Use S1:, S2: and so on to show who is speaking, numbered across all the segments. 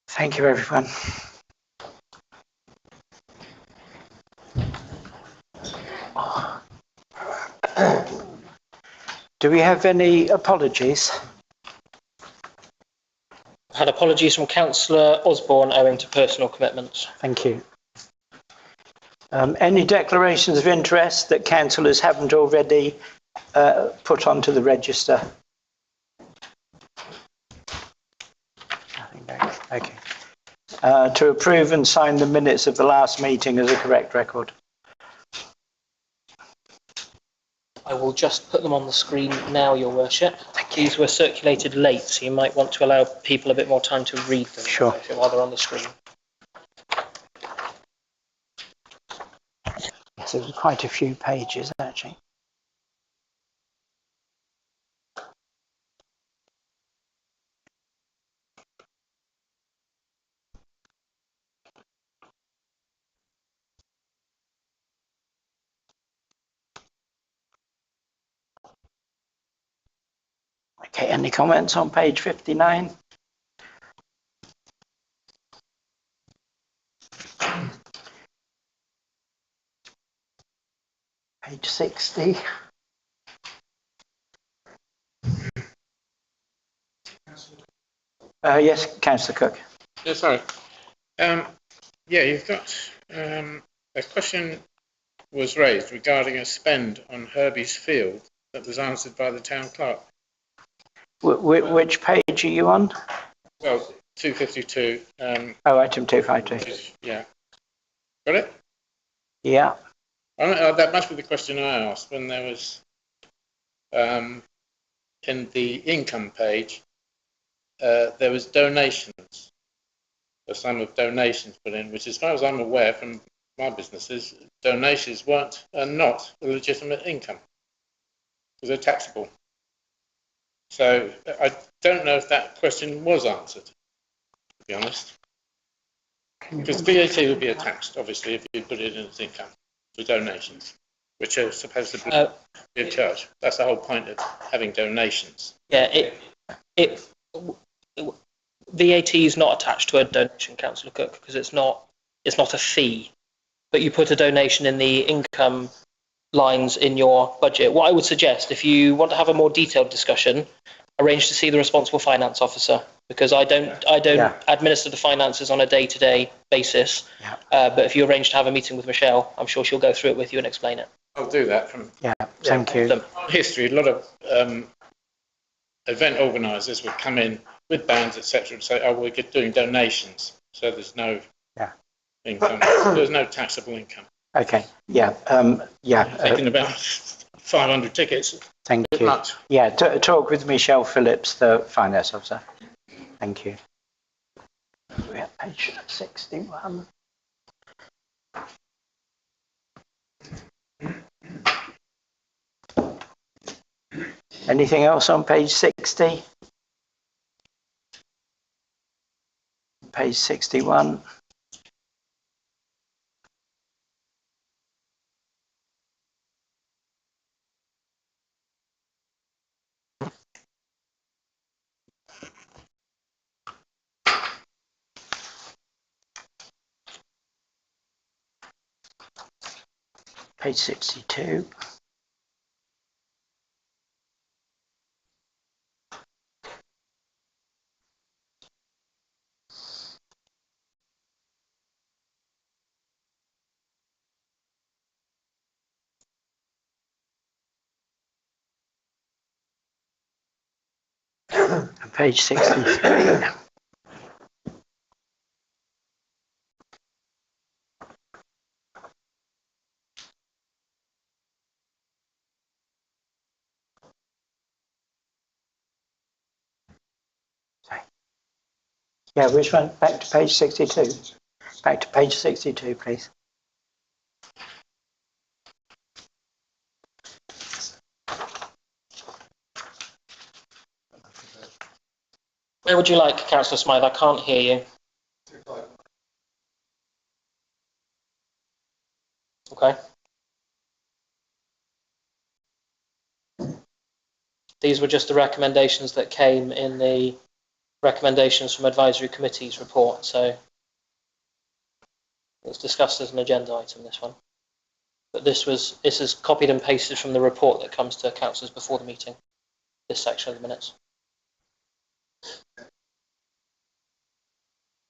S1: Thank you, everyone. Do we have any apologies?
S2: I've had apologies from Councillor Osborne owing to personal commitments.
S1: Thank you. Any declarations of interest that councillors haven't already put onto the register? Okay. To approve and sign the minutes of the last meeting as a correct record.
S2: I will just put them on the screen now, Your Worship. These were circulated late, so you might want to allow people a bit more time to read them.
S1: Sure.
S2: While they're on the screen.
S1: Yes, there's quite a few pages, actually. Okay, any comments on page 59? Page 60. Yes, Councillor Cook.
S3: Yeah, sorry. Yeah, you've got a question was raised regarding a spend on Herbie's Field that was answered by the town clerk.
S1: Which page are you on?
S3: Well, 252.
S1: Item 252.
S3: Yeah. Got it?
S1: Yeah.
S3: That must be the question I asked when there was in the income page. There was donations, a sum of donations put in, which, as far as I'm aware from my businesses, donations are not a legitimate income because they're taxable. So I don't know if that question was answered, to be honest, because VAT would be taxed, obviously, if you put it in as income for donations, which are supposed to be a charge. That's the whole point of having donations.
S2: Yeah, VAT is not attached to a donation, Councillor Cook, because it's not a fee, but you put a donation in the income lines in your budget. What I would suggest, if you want to have a more detailed discussion, arrange to see the responsible finance officer, because I don't administer the finances on a day-to-day basis.
S1: Yeah.
S2: But if you arrange to have a meeting with Michelle, I'm sure she'll go through it with you and explain it.
S3: I'll do that.
S1: Thank you.
S3: History, a lot of event organisers would come in with bands, etc., and say, "Oh, we're doing donations, so there's no income. There's no taxable income."
S1: Okay. Yeah.
S3: Taking about 500 tickets.
S1: Thank you.
S3: Much.
S1: Yeah. Talk with Michelle Phillips, the finance officer. Thank you. We're at page 61. Anything else on page 60? Page 61. Page 62. And page 63. Yeah, which one? Back to page 62. Back to page 62, please.
S2: Where would you like, Councillor Smythe? I can't hear you. Okay. These were just the recommendations that came in the recommendations from advisory committees report. So it's discussed as an agenda item, this one. But this is copied and pasted from the report that comes to councillors before the meeting, this section of the minutes.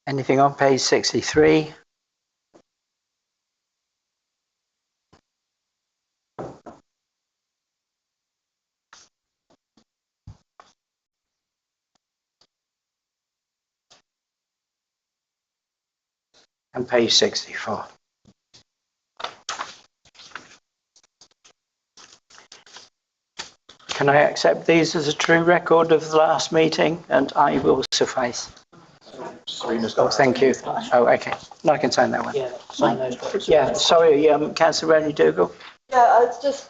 S1: Anything on page 63? And page 64. Can I accept these as a true record of the last meeting? And I will suffice. Oh, thank you. Oh, okay. No, I can sign that one.
S2: Yeah, sign those books.
S1: Yeah, sorry, Councillor Rennie Dougal.
S4: Yeah, it's just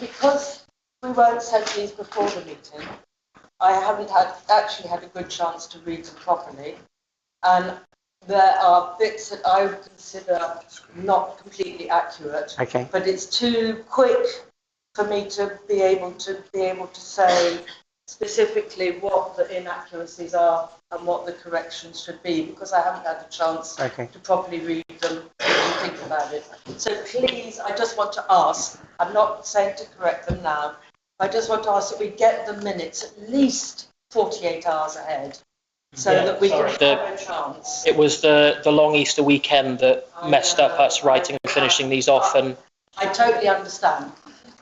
S4: because we weren't sent these before the meeting, I haven't actually had a good chance to read them properly. And there are bits that I would consider not completely accurate.
S1: Okay.
S4: But it's too quick for me to be able to say specifically what the inaccuracies are and what the corrections should be, because I haven't had a chance to properly read them and think about it. So please, I just want to ask, I'm not saying to correct them now, I just want to ask that we get the minutes at least 48 hours ahead, so that we can have a chance.
S2: It was the long Easter weekend that messed up us writing and finishing these off. And
S4: I totally understand,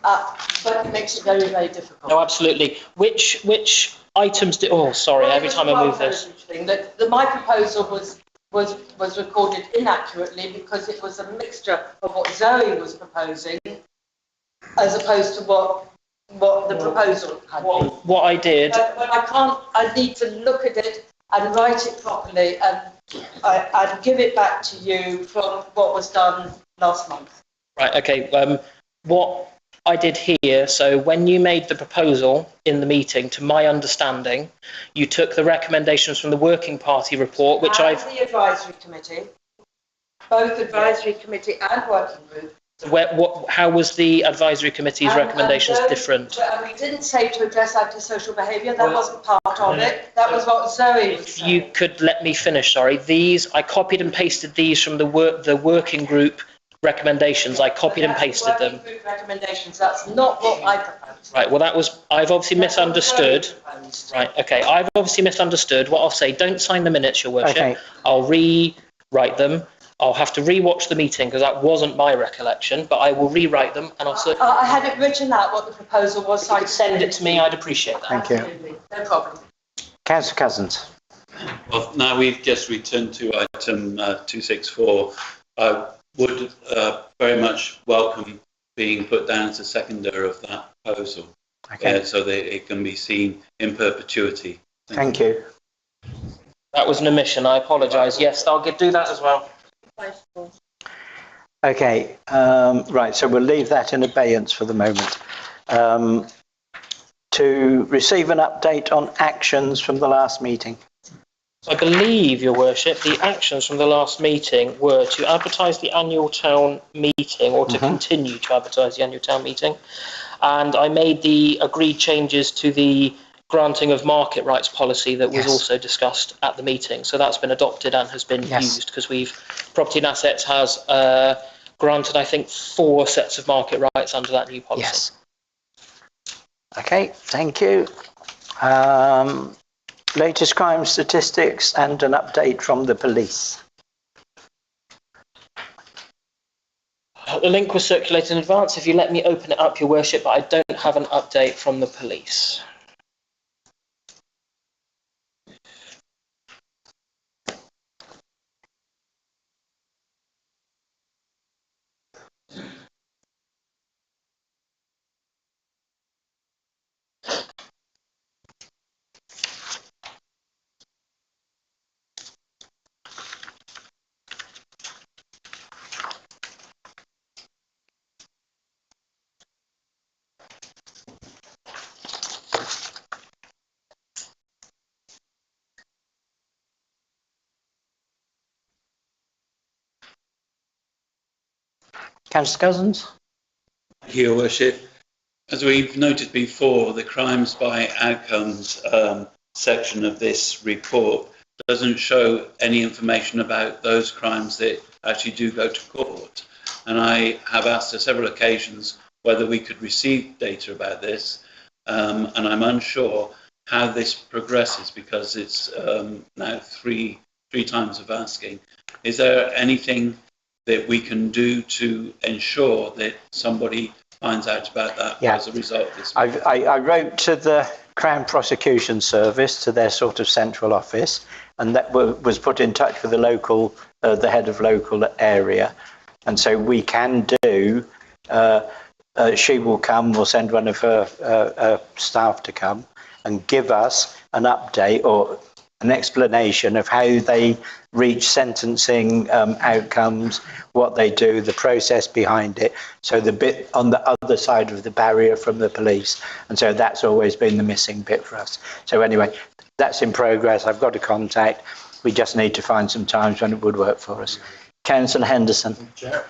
S4: but it makes it very, very difficult.
S2: no, absolutely. Which items did? Oh, sorry. Every time I move this,
S4: My proposal was recorded inaccurately because it was a mixture of what Zoe was proposing, as opposed to what the proposal had been.
S2: what I did.
S4: But I can't. I need to look at it and write it properly, and I'd give it back to you from what was done last month.
S2: Right. Okay. What I did here. So when you made the proposal in the meeting, to my understanding, you took the recommendations from the working party report, which
S4: and the advisory committee, both advisory committee and working group.
S2: How was the advisory committee's recommendations different?
S4: We didn't say to address antisocial behaviour. That wasn't part of it. That was what Zoe was saying.
S2: You could let me finish. Sorry. I copied and pasted these from the working group recommendations. I copied and pasted them.
S4: Working group recommendations. That's not what I proposed.
S2: Right. Well, I've obviously misunderstood. Right. Okay. I've obviously misunderstood. What I'll say, don't sign the minutes, Your Worship.
S1: Okay.
S2: I'll rewrite them. I'll have to rewatch the meeting because that wasn't my recollection, but I will rewrite them and also.
S4: I had it written out what the proposal was.
S2: If you could send it to me, I'd appreciate that.
S1: Thank you.
S4: Absolutely. No problem.
S1: Councillor Cousins.
S5: Well, now we've just returned to item 264. I would very much welcome being put down as a seconder of that proposal, so that it can be seen in perpetuity.
S1: Thank you.
S2: That was an omission. I apologise. Yes, I'll do that as well.
S1: Okay, right, so we'll leave that in abeyance for the moment. To receive an update on actions from the last meeting.
S2: I believe, Your Worship, the actions from the last meeting were to advertise the annual town meeting, or to continue to advertise the annual town meeting. And I made the agreed changes to the granting of market rights policy that was also discussed at the meeting. So that's been adopted and has been used, because Property and Assets has granted, I think, 4 sets of market rights under that new policy.
S1: Yes. Okay, thank you. Latest crime statistics and an update from the police.
S2: The link was circulated in advance. If you let me open it up, Your Worship, but I don't have an update from the police.
S1: Councillor Cousins?
S5: Your Worship, as we've noted before, the crimes by outcomes section of this report doesn't show any information about those crimes that actually do go to court. And I have asked on several occasions whether we could receive data about this, and I'm unsure how this progresses because it's now three times of asking. Is there anything that we can do to ensure that somebody finds out about that as a result of this?
S1: I wrote to the Crown Prosecution Service, to their sort of central office, and that was put in touch with the local, the head of local area. And so we can do, she will come, we'll send one of her staff to come and give us an update or an explanation of how they reach sentencing outcomes, what they do, the process behind it. So the bit on the other side of the barrier from the police. And so that's always been the missing bit for us. So anyway, that's in progress. I've got a contact. We just need to find some times when it would work for us. Councillor Henderson.
S6: Chair.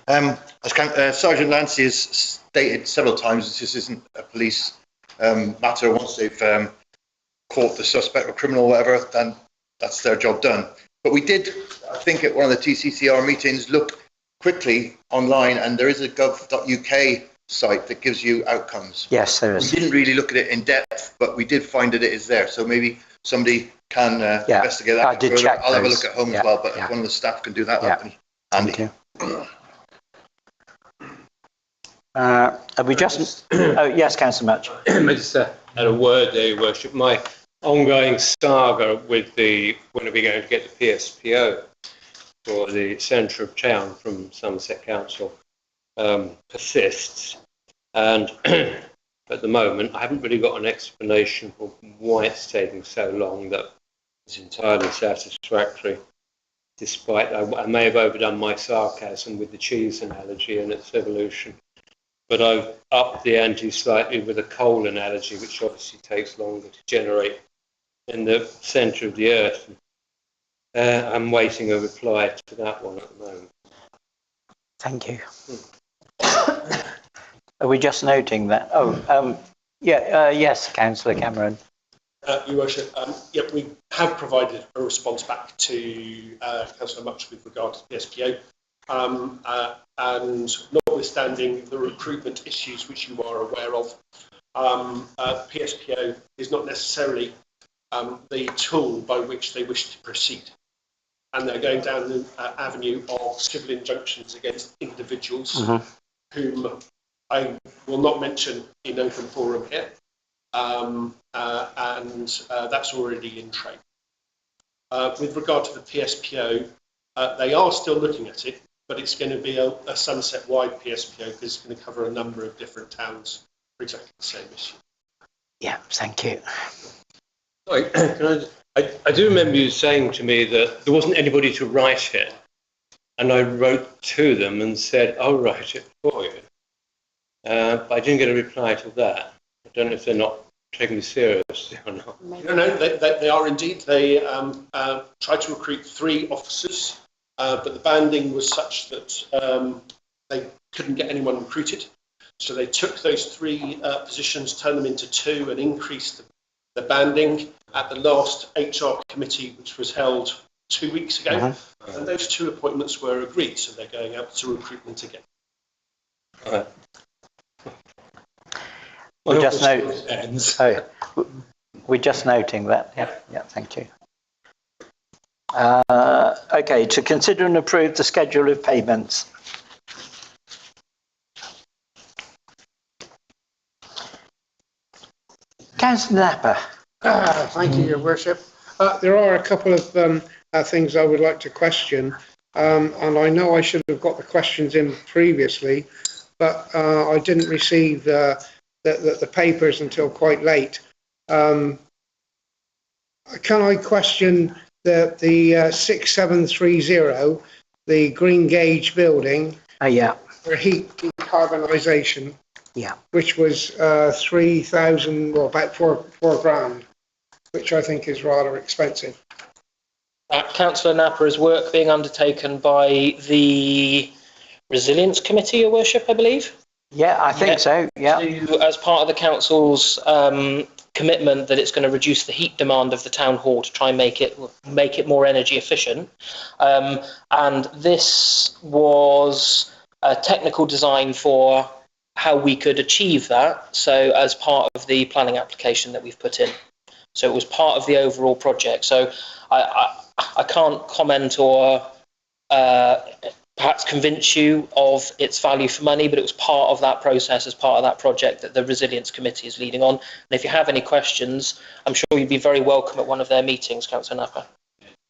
S6: As Sergeant Lancy has stated several times, this isn't a police matter. Once they've caught the suspect or criminal or whatever, then that's their job done. But we did, I think, at one of the TCCR meetings, look quickly online, and there is a gov.uk site that gives you outcomes.
S1: Yes, there is.
S6: We didn't really look at it in depth, but we did find that it is there. So maybe somebody can investigate that.
S1: I did
S6: further.
S1: check
S6: I'll have a
S1: those.
S6: look at home as well, but if one of the staff can do that, that'd be handy.
S1: Thank you. Have we just... Oh, yes, Councillor Much.
S7: I just had a word there, Your Worship. My ongoing saga with when are we going to get the PSPO for the centre of town from Somerset Council persists. And at the moment, I haven't really got an explanation for why it's taking so long that is entirely satisfactory, despite I may have overdone my sarcasm with the cheese analogy and its evolution. But I've upped the ante slightly with a coal analogy, which obviously takes longer to generate in the centre of the earth. I'm waiting a reply to that one at the moment.
S1: Thank you. Are we just noting that? Oh, yes, Councillor Cameron.
S8: Your Worship, we have provided a response back to Councillor Much with regard to the PSPO. And notwithstanding the recruitment issues which you are aware of, PSPO is not necessarily the tool by which they wish to proceed. And they're going down the avenue of civil injunctions against individuals whom I will not mention in open forum here. And that's already in train. With regard to the PSPO, they are still looking at it, but it's going to be a Somerset-wide PSPO because it's going to cover a number of different towns for exactly the same issue.
S1: Yeah, thank you.
S7: I do remember you saying to me that there wasn't anybody to write it, and I wrote to them and said, I'll write it for you. But I didn't get a reply to that. I don't know if they're not taking me seriously or not.
S8: No, they are indeed. They tried to recruit 3 officers, but the banding was such that they couldn't get anyone recruited. So they took those 3 positions, turned them into 2 and increased the banding at the last HR committee, which was held 2 weeks ago. And those 2 appointments were agreed, so they're going out to recruitment again.
S7: Right.
S1: We're just noting that. Yeah, thank you. Okay, to consider and approve the schedule of payments. Councillor Napper.
S9: Thank you, Your Worship. There are a couple of things I would like to question, and I know I should have got the questions in previously, but I didn't receive the papers until quite late. Can I question the 6730, the Green Gauge building? For heat decarbonisation. Which was 3,000, well, about four grand, which I think is rather expensive.
S2: Councillor Napper, is work being undertaken by the Resilience Committee, Your Worship, I believe?
S1: Yeah, I think so, yeah.
S2: As part of the council's commitment that it's going to reduce the heat demand of the town hall to try and make it more energy efficient. And this was a technical design for how we could achieve that. So as part of the planning application that we've put in. So it was part of the overall project. So I can't comment or perhaps convince you of its value for money, but it was part of that process as part of that project that the Resilience Committee is leading on. And if you have any questions, I'm sure you'd be very welcome at one of their meetings, Councillor Napper.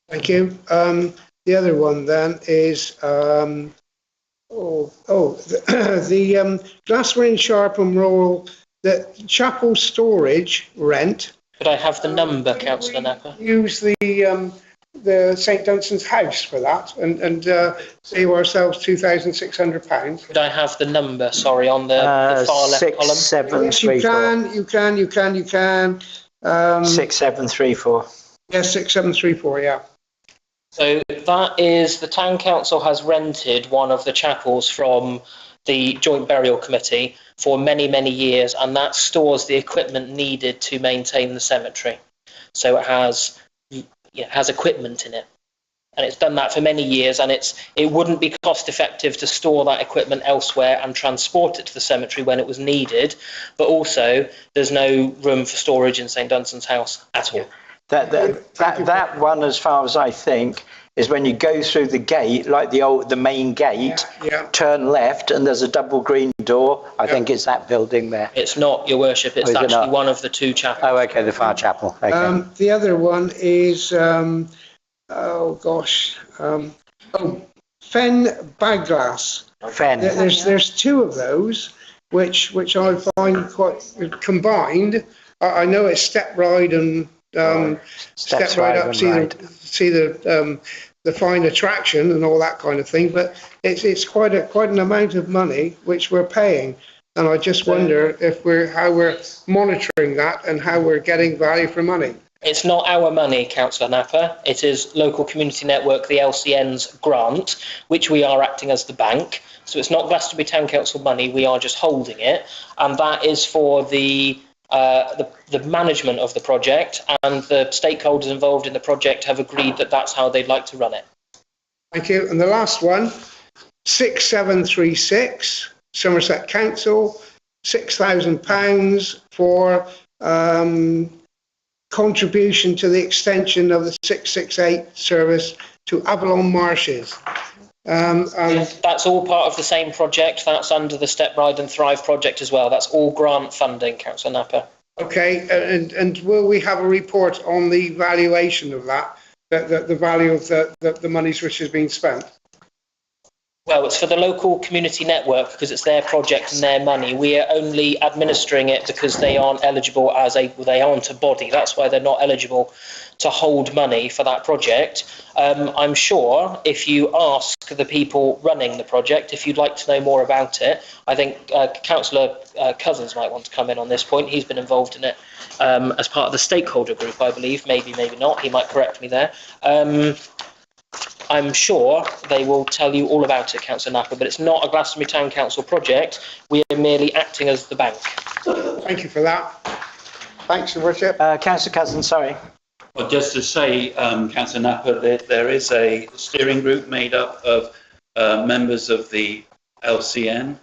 S9: Thank you. The other one then is the Glastonbury Sharpham Rural, the chapel storage rent.
S2: Could I have the number, Councillor Napper?
S9: Use the St Dunstan's house for that and save ourselves £2,600.
S2: Could I have the number, sorry, on the far left column?
S1: 6734.
S9: You can.
S1: 6734.
S9: Yes, 6734, yeah.
S2: So that is, the town council has rented one of the chapels from the Joint Burial Committee for many, many years, and that stores the equipment needed to maintain the cemetery. So it has equipment in it, and it's done that for many years, and it wouldn't be cost effective to store that equipment elsewhere and transport it to the cemetery when it was needed, but also there's no room for storage in St Dunstan's house at all.
S1: That one, as far as I think, is when you go through the gate, like the main gate, turn left, and there's a double green door. I think it's that building there.
S2: It's not, Your Worship. It's actually one of the two chapels.
S1: Oh, okay, the far chapel. Okay.
S9: The other one is Fen Baglass.
S1: Fen.
S9: There's two of those, which I find quite combined. I know it's step ride and step right up, see the fine attraction and all that kind of thing, but it's quite an amount of money which we're paying, and I just wonder how we're monitoring that and how we're getting value for money.
S2: It's not our money, Councillor Napper. It is Local Community Network, the LCN's grant, which we are acting as the bank. So it's not Glastonbury Town Council money. We are just holding it, and that is for the management of the project, and the stakeholders involved in the project have agreed that that's how they'd like to run it.
S9: Thank you. And the last one, 6736, Somerset Council, £6,000 for contribution to the extension of the 668 service to Avalon Marshes.
S2: That's all part of the same project. That's under the Step Ride and Thrive project as well. That's all grant funding, Councillor Napper.
S9: Okay, and will we have a report on the valuation of that, the value of the monies which has been spent?
S2: Well, it's for the Local Community Network because it's their project and their money. We are only administering it because they aren't eligible they aren't a body. That's why they're not eligible to hold money for that project. I'm sure if you ask the people running the project, if you'd like to know more about it, I think Councillor Cousins might want to come in on this point. He's been involved in it as part of the stakeholder group, I believe. Maybe not. He might correct me there. I'm sure they will tell you all about it, Councillor Napper, but it's not a Glastonbury Town Council project. We are merely acting as the bank.
S9: Thank you for that. Thanks, Your Worship.
S1: Councillor Cousins, sorry.
S5: Well, just to say, Councillor Napper, there is a steering group made up of members of the LCN,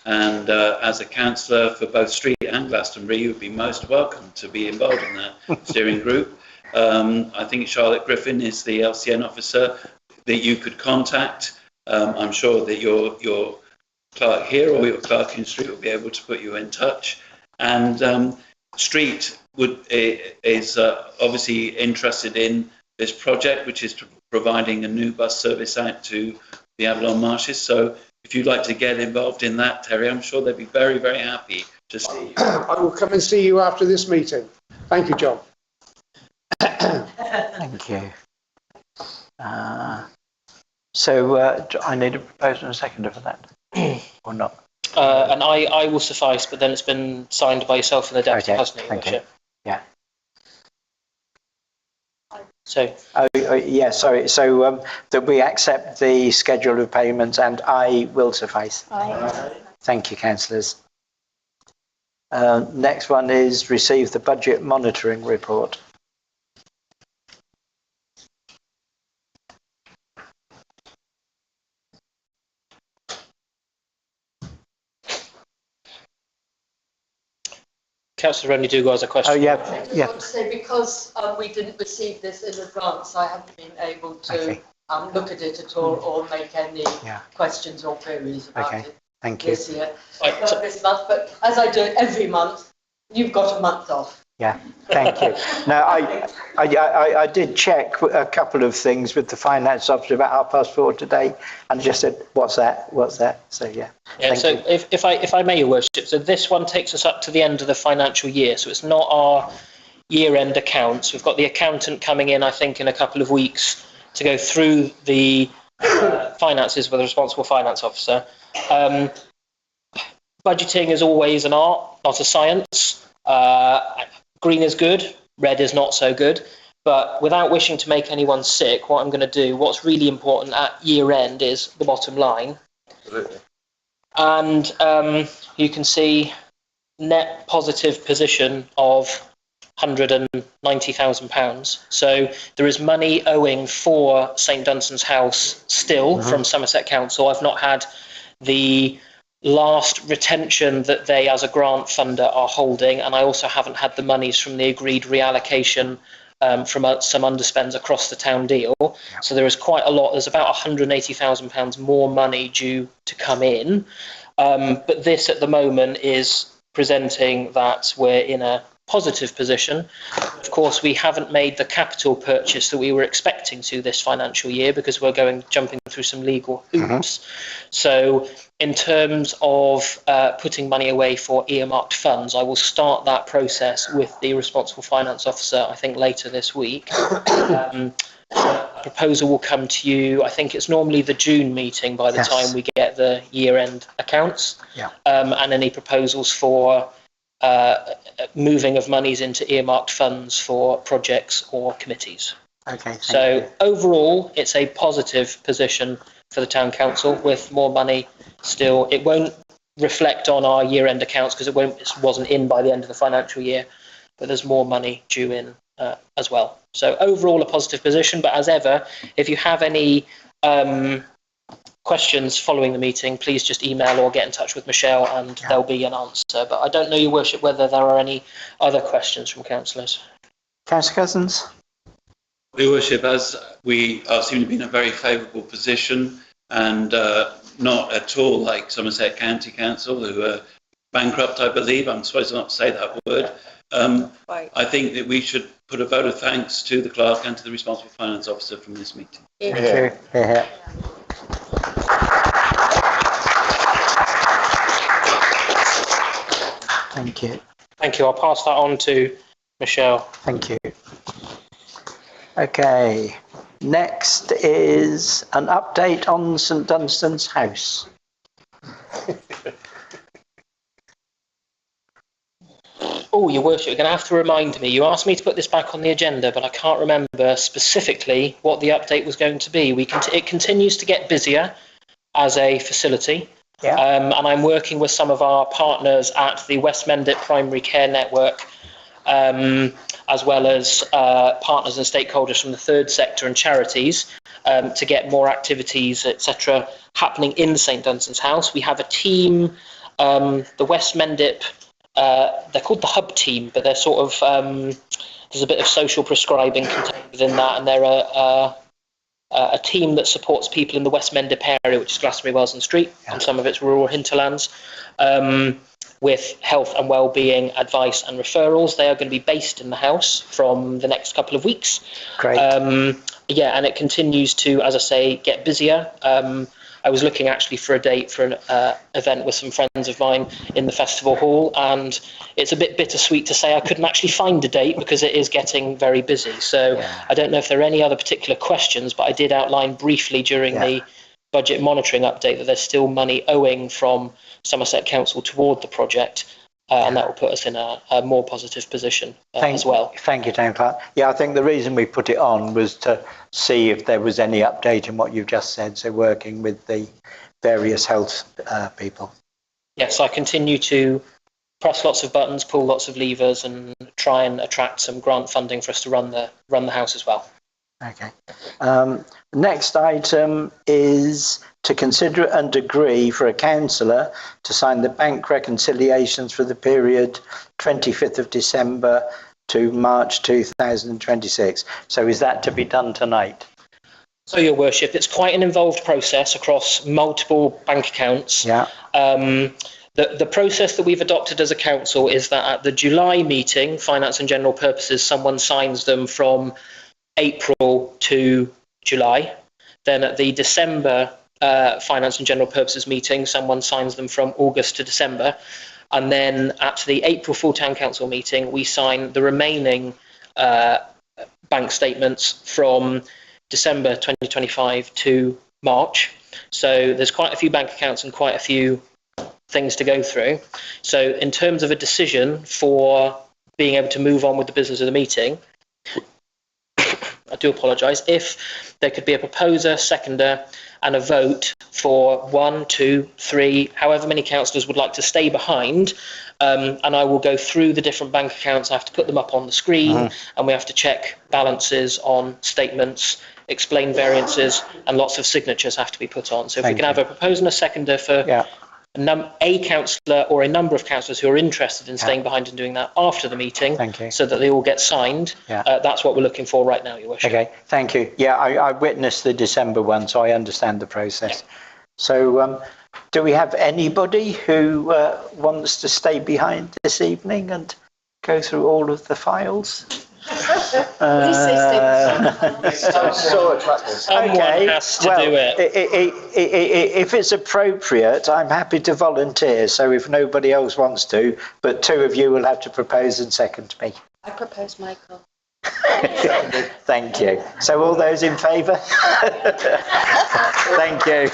S5: and as a councillor for both Street and Glastonbury, you would be most welcome to be involved in that steering group. I think Charlotte Griffin is the LCN officer that you could contact. I'm sure that your clerk here or your clerk in Street will be able to put you in touch. And Street is obviously interested in this project, which is providing a new bus service out to the Avalon Marshes. So if you'd like to get involved in that, Terry, I'm sure they'd be very, very happy to see you.
S9: I will come and see you after this meeting. Thank you, John.
S1: Thank you. So I need a proposal and a seconder for that, or not?
S2: And I will suffice, but then it's been signed by yourself and the deputy, hasn't it, Your Worship?
S1: Yeah.
S2: So.
S1: Yeah, sorry. So that we accept the schedule of payments, and I will suffice.
S10: Aye.
S1: Thank you, councillors. Next one is receive the budget monitoring report.
S2: Councillor Rodney Dougal has a question.
S1: Oh, yeah,
S4: I just
S1: yeah.
S4: want to say, because we didn't receive this in advance, I haven't been able to
S1: Okay.
S4: look at it at all or make any
S1: Yeah.
S4: questions or queries about
S1: Okay.
S4: it
S1: Thank you.
S4: this year.
S2: Right,
S4: Not this month, but as I do it every month, you've got a month off.
S1: Yeah, thank you. No, I did check a couple of things with the finance officer about 4:30 today, and just said, "What's that? What's that?" So yeah.
S2: Yeah,
S1: Thank
S2: so
S1: you.
S2: if I may, Your Worship, so this one takes us up to the end of the financial year, so it's not our year-end accounts. We've got the accountant coming in, I think, in a couple of weeks to go through the finances with the responsible finance officer. Budgeting is always an art, not a science. Green is good, red is not so good. But without wishing to make anyone sick, what I'm going to do, what's really important at year end is the bottom line.
S6: Absolutely.
S2: And you can see net positive position of £190,000. So there is money owing for St Dunstan's House still from Somerset Council. I've not had the last retention that they as a grant funder are holding, and I also haven't had the monies from the agreed reallocation from some underspends across the town deal. So there is quite a lot. There's about £180,000 more money due to come in, but this at the moment is presenting that we're in a positive position. Of course, we haven't made the capital purchase that we were expecting to this financial year because we're jumping through some legal hoops. So in terms of putting money away for earmarked funds, I will start that process with the responsible finance officer, I think, later this week. Proposal will come to you, I think it's normally the June meeting by the time we get the year-end accounts. And any proposals for moving of monies into earmarked funds for projects or committees.
S1: Okay.
S2: So overall, it's a positive position for the town council with more money still. It won't reflect on our year-end accounts because it wasn't in by the end of the financial year, but there's more money due in as well. So overall, a positive position. But as ever, if you have any questions following the meeting, please just email or get in touch with Michelle and there'll be an answer. But I don't know, Your Worship, whether there are any other questions from councillors.
S1: Councillor Cousins?
S5: Your Worship, as we seem to be in a very favourable position and not at all like Somerset County Council, who are bankrupt, I believe. I'm supposed not to say that word. I think that we should put a vote of thanks to the clerk and to the responsible finance officer from this meeting.
S1: Thank you. Yeah. Thank you.
S2: Thank you. I'll pass that on to Michelle.
S1: Thank you. Okay. Next is an update on St Dunstan's House.
S2: Oh, Your Worship, you're going to have to remind me. You asked me to put this back on the agenda, but I can't remember specifically what the update was going to be. It continues to get busier as a facility. And I'm working with some of our partners at the West Mendip Primary Care Network, as well as partners and stakeholders from the third sector and charities to get more activities, etc., happening in St Dunstan's House. We have a team, the West Mendip, they're called the Hub Team, but they're sort of, there's a bit of social prescribing contained within that, and they're a team that supports people in the West Mendip area, which is Glastonbury, Wells and Street, and some of its rural hinterlands, with health and wellbeing advice and referrals. They are going to be based in the house from the next couple of weeks.
S1: Great.
S2: And it continues to, as I say, get busier. I was looking actually for a date for an event with some friends of mine in the festival hall, and it's a bit bittersweet to say I couldn't actually find a date because it is getting very busy. So I don't know if there are any other particular questions, but I did outline briefly during the budget monitoring update that there's still money owing from Somerset Council toward the project, and that will put us in a more positive position as well.
S1: Thank you, Town Clerk. Yeah, I think the reason we put it on was to see if there was any update in what you've just said, so working with the various health people.
S2: Yes, I continue to press lots of buttons, pull lots of levers, and try and attract some grant funding for us to run the house as well.
S1: Okay. Next item is to consider and agree for a councillor to sign the bank reconciliations for the period 25th of December to March 2026. So is that to be done tonight?
S2: So, Your Worship, it's quite an involved process across multiple bank accounts.
S1: Yeah.
S2: The process that we've adopted as a council is that at the July meeting, Finance and General Purposes, someone signs them from April to July. Then at the December Finance and General Purposes meeting, someone signs them from August to December. And then at the April full town council meeting, we sign the remaining bank statements from December 2025 to March. So there's quite a few bank accounts and quite a few things to go through. So in terms of a decision for being able to move on with the business of the meeting, I do apologise, if there could be a proposer, seconder and a vote for 1, 2, 3, however many councillors would like to stay behind, and I will go through the different bank accounts. I have to put them up on the screen and we have to check balances on statements, explain variances, and lots of signatures have to be put on. So if we can have a proposer and a seconder for a councillor or a number of councillors who are interested in staying behind and doing that after the meeting, so that they all get signed. That's what we're looking for right now, Your Worship.
S1: Okay, thank you. Yeah, I witnessed the December one, so I understand the process. So do we have anybody who wants to stay behind this evening and go through all of the files?
S2: Someone has to do it.
S1: If it's appropriate, I'm happy to volunteer. So if nobody else wants to, but two of you will have to propose and second me.
S4: I propose Michael.
S1: Thank you. So all those in favour? Thank you.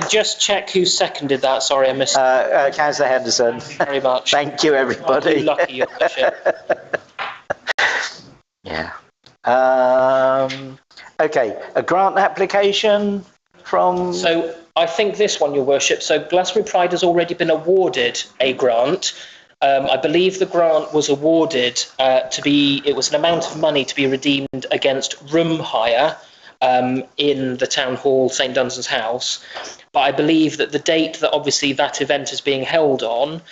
S2: Just check who seconded that. Sorry, I missed.
S1: Councillor Henderson.
S2: Very much.
S1: Thank you, everybody.
S2: You're lucky, Your Worship.
S1: Yeah. Okay, a grant application from...
S2: So I think this one, Your Worship. So Glastonbury Pride has already been awarded a grant. I believe the grant was awarded it was an amount of money to be redeemed against room hire in the Town Hall, St Dunstan's House. But I believe that the date that obviously that event is being held on,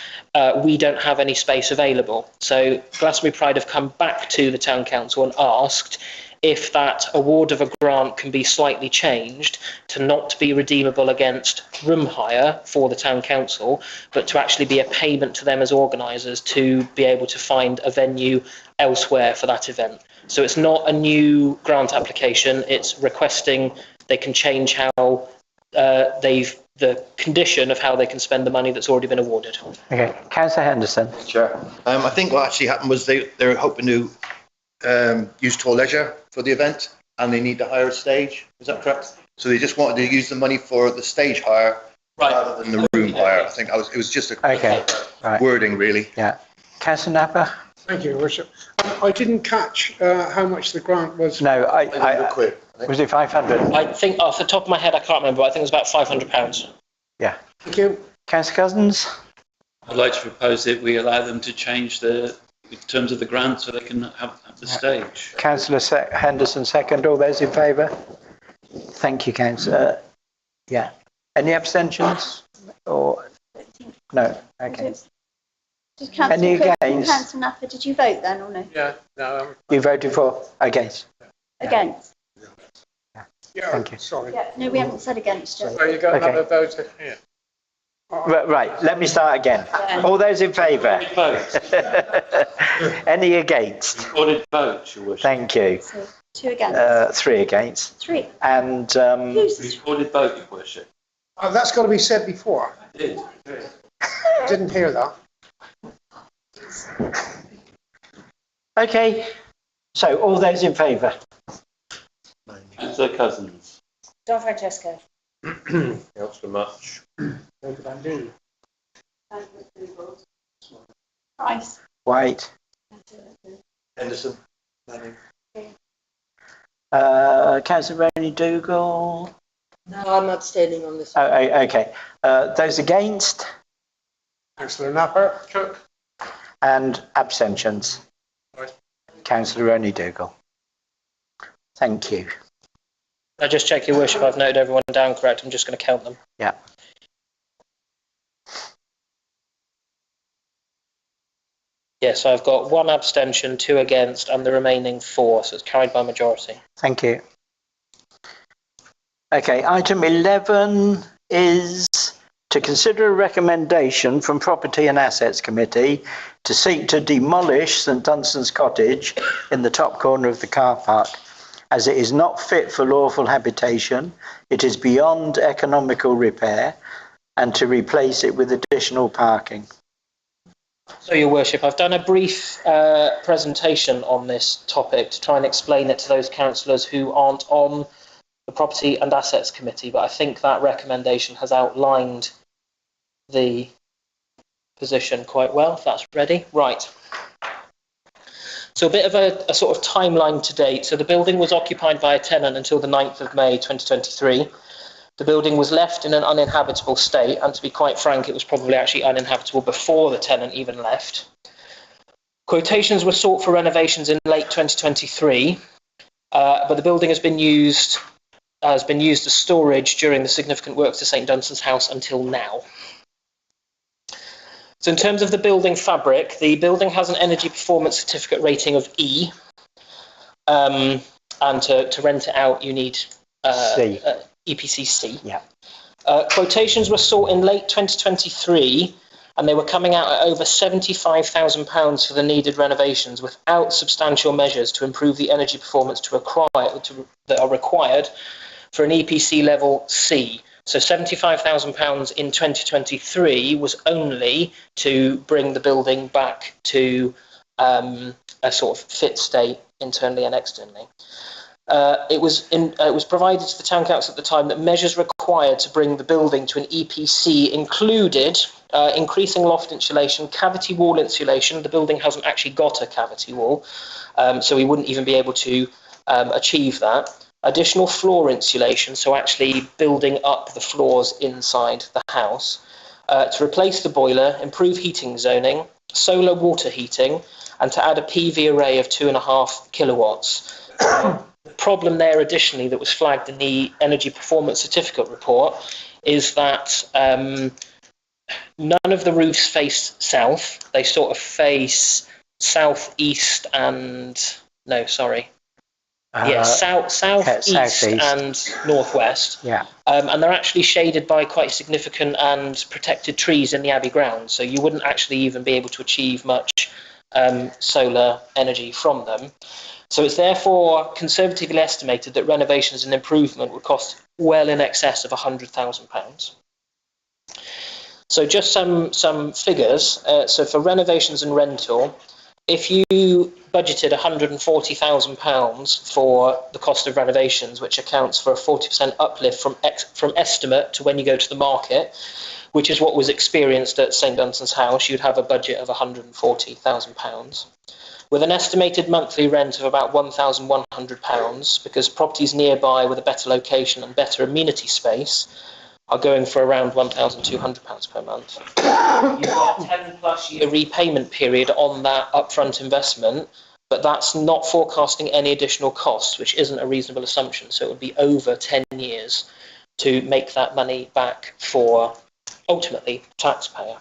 S2: we don't have any space available. So Glastonbury Pride have come back to the Town Council and asked if that award of a grant can be slightly changed to not be redeemable against room hire for the Town Council, but to actually be a payment to them as organisers to be able to find a venue elsewhere for that event. So it's not a new grant application, it's requesting they can change how the condition of how they can spend the money that's already been awarded.
S1: Okay, Councillor Henderson.
S6: Sure. I think what actually happened was they were hoping to use Tour Leisure for the event and they need to hire a stage. Is that correct? So they just wanted to use the money for the stage hire rather than the room hire. I think it was just a wording really.
S1: Yeah. Councillor Napper.
S9: Thank you, Your Worship. I didn't catch how much the grant was.
S1: No, was it 500?
S2: I think off the top of my head, I can't remember. I think it was about £500.
S1: Yeah.
S9: Thank you.
S1: Councillor Cousins.
S5: I'd like to propose that we allow them to change the terms of the grant so they can have the stage.
S1: Councillor Henderson, second. All those in favour? Thank you, Councillor. Yeah. Any abstentions? Or no? Okay. Any against?
S10: Councillor Napper, did you vote then or no?
S3: Yeah, no.
S1: You voted for? Against?
S10: Against?
S9: Yeah,
S1: Thank you.
S9: Sorry.
S10: Yeah, no, we haven't said against yet.
S3: So you got another vote here.
S1: Right, let me start again. All those in favour? Any against?
S5: Recorded vote, Your Worship.
S1: Thank you.
S10: So, 2 against.
S1: 3 against.
S10: 3.
S1: And
S10: Who's the
S5: Recorded vote, Your Worship.
S9: That's got to be said before. Didn't hear that.
S1: okay. So all those in favour?
S5: Councillor Cousins.
S4: Don Francesco.
S7: Councillor Much.
S10: price?
S1: White.
S6: Henderson.
S1: Councillor Ronnie Dougal.
S4: No, I'm abstaining on this.
S1: Oh, okay. Those against?
S9: Councillor Napper.
S1: And abstentions?
S8: Right.
S1: Councillor Only-Dougal. Thank you.
S2: I just check, Your Worship, I've noted everyone down correct. I'm just going to count them.
S1: Yeah.
S2: Yes, I've got 1 abstention, 2 against, and the remaining 4, so it's carried by majority.
S1: Thank you. Okay, item 11 is to consider a recommendation from Property and Assets Committee to seek to demolish St Dunstan's Cottage in the top corner of the car park, as it is not fit for lawful habitation, it is beyond economical repair, and to replace it with additional parking.
S2: So, Your Worship, I've done a brief presentation on this topic to try and explain it to those councillors who aren't on the Property and Assets Committee, but I think that recommendation has outlined the position quite well, if that's ready. Right. So a bit of a sort of timeline to date. So the building was occupied by a tenant until the 9th of May 2023. The building was left in an uninhabitable state, and to be quite frank, it was probably actually uninhabitable before the tenant even left. Quotations were sought for renovations in late 2023, but the building has been used as storage during the significant works to St Dunstan's House until now. So in terms of the building fabric, the building has an energy performance certificate rating of E, and to rent it out you need
S1: C.
S2: EPC C.
S1: Yeah.
S2: Quotations were sought in late 2023, and they were coming out at over £75,000 for the needed renovations without substantial measures to improve the energy performance that are required for an EPC level C. So £75,000 in 2023 was only to bring the building back to a sort of fit state internally and externally. It was provided to the Town Council at the time that measures required to bring the building to an EPC included increasing loft insulation, cavity wall insulation. The building hasn't actually got a cavity wall, so we wouldn't even be able to achieve that. Additional floor insulation, so actually building up the floors inside the house, to replace the boiler, improve heating zoning, solar water heating, and to add a PV array of 2.5 kilowatts. The problem there additionally that was flagged in the Energy Performance Certificate report is that none of the roofs face south. They sort of face southeast and... No, sorry. Southeast and northwest.
S1: Yeah.
S2: And they're actually shaded by quite significant and protected trees in the Abbey grounds, so you wouldn't actually even be able to achieve much solar energy from them. So it's therefore conservatively estimated that renovations and improvement would cost well in excess of £100,000. So just some figures. So for renovations and rental, if you budgeted £140,000 for the cost of renovations, which accounts for a 40% uplift from estimate to when you go to the market, which is what was experienced at St Dunstan's House, you'd have a budget of £140,000. With an estimated monthly rent of about £1,100, because properties nearby with a better location and better amenity space are going for around £1,200 per month. You've got a 10+ year repayment period on that upfront investment, but that's not forecasting any additional costs, which isn't a reasonable assumption. So it would be over 10 years to make that money back for, ultimately, the taxpayer.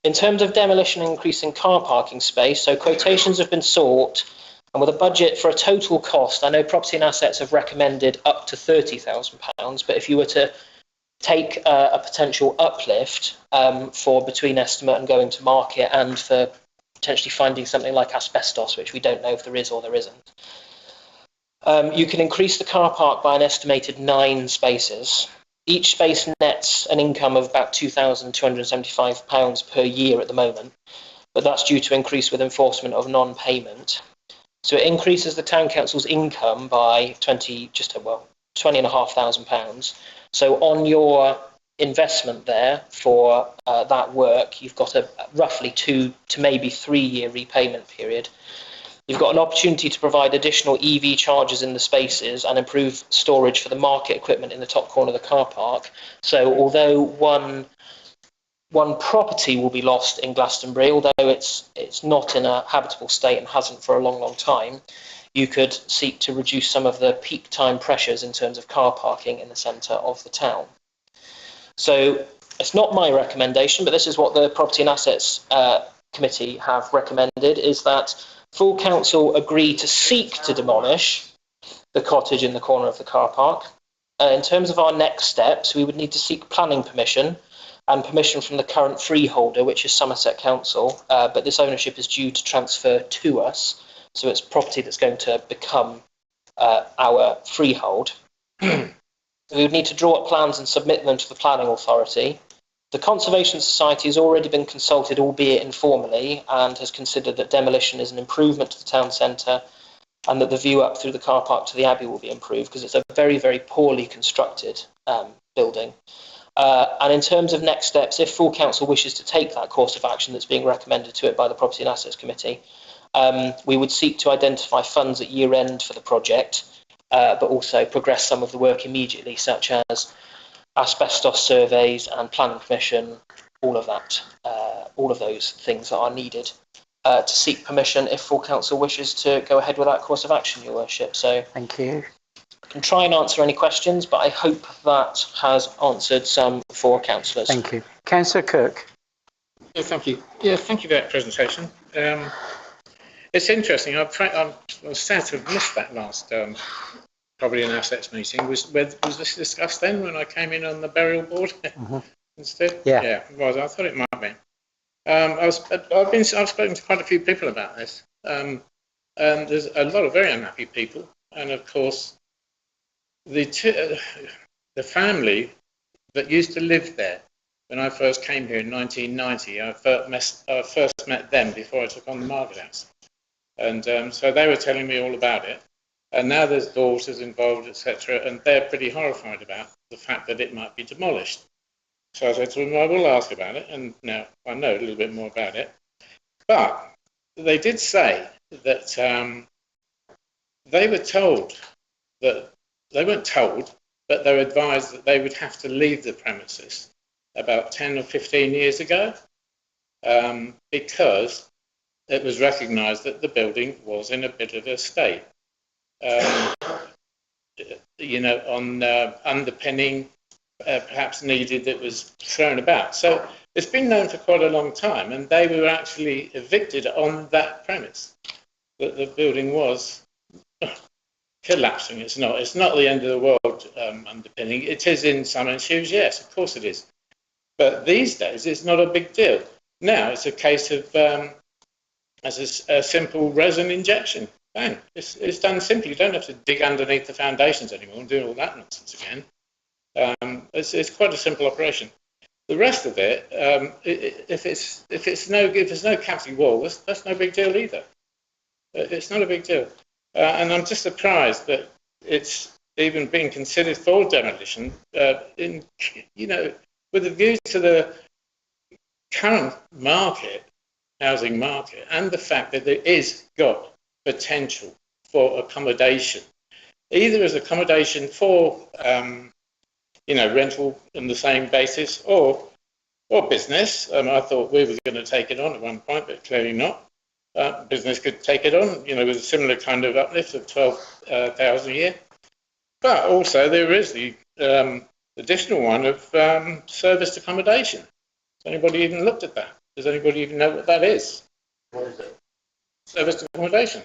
S2: In terms of demolition and increasing car parking space, so quotations have been sought, and with a budget for a total cost, I know Property and Assets have recommended up to £30,000, but if you were to take a potential uplift for between estimate and going to market, and for potentially finding something like asbestos, which we don't know if there is or there isn't, you can increase the car park by an estimated 9 spaces. Each space nets an income of about £2,275 per year at the moment, but that's due to increase with enforcement of non-payment. So it increases the Town Council's income by £20,500. So on your investment there for that work, you've got a roughly 2 to maybe 3 year repayment period. You've got an opportunity to provide additional EV chargers in the spaces and improve storage for the market equipment in the top corner of the car park. So although one one property will be lost in Glastonbury, although it's not in a habitable state and hasn't for a long, long time. You could seek to reduce some of the peak time pressures in terms of car parking in the centre of the town. So it's not my recommendation, but this is what the Property and Assets Committee have recommended, is that full council agree to seek to demolish the cottage in the corner of the car park. In terms of our next steps, we would need to seek planning permission and permission from the current freeholder, which is Somerset Council, but this ownership is due to transfer to us, so it's property that's going to become our freehold. We would need to draw up plans and submit them to the planning authority. The Conservation Society has already been consulted, albeit informally, and has considered that demolition is an improvement to the town centre and that the view up through the car park to the Abbey will be improved because it's a very, very poorly constructed building. And in terms of next steps, if full council wishes to take that course of action that's being recommended to it by the Property and Assets Committee, we would seek to identify funds at year end for the project, but also progress some of the work immediately, such as asbestos surveys and planning permission, all of that, all of those things that are needed to seek permission if full council wishes to go ahead with that course of action, Your Worship. So
S1: thank you.
S2: I can try and answer any questions, but I hope that has answered some for councillors.
S1: Thank you. Councillor Cook.
S3: Yeah, thank you. Yeah, thank you for that presentation. It's interesting. I'm sad to have missed that last Property and Assets meeting. Was this discussed then when I came in on the burial board instead?
S1: Yeah.
S3: Yeah, it was. I thought it might be. I've spoken to quite a few people about this, and there's a lot of very unhappy people, and of course the family that used to live there when I first came here in 1990. I first met them before I took on the market house, and so they were telling me all about it. And now there's daughters involved, etc., and they're pretty horrified about the fact that it might be demolished. So I said to them, I will ask about it, and now I know a little bit more about it. But they did say that they were told that, they weren't told, but they were advised that they would have to leave the premises about 10 or 15 years ago because it was recognised that the building was in a bit of a state. On underpinning perhaps needed that was thrown about. So it's been known for quite a long time, and they were actually evicted on that premise that the building was collapsing. It's not the end of the world underpinning. It is in some issues, yes, of course it is. But these days it's not a big deal. Now it's a case of as a simple resin injection. Bang. It's done simply. You don't have to dig underneath the foundations anymore and do all that nonsense again. It's quite a simple operation. The rest of it, if there's no cavity wall, that's no big deal either. It's not a big deal, and I'm just surprised that it's even being considered for demolition. With a view to the current housing market, and the fact that there is got potential for accommodation, either as accommodation for rental on the same basis or business. I thought we were going to take it on at one point, but clearly not. Business could take it on, with a similar kind of uplift of 12,000 a year. But also there is the additional one of serviced accommodation. Has anybody even looked at that? Does anybody even know what that is? What is it? Serviced accommodation.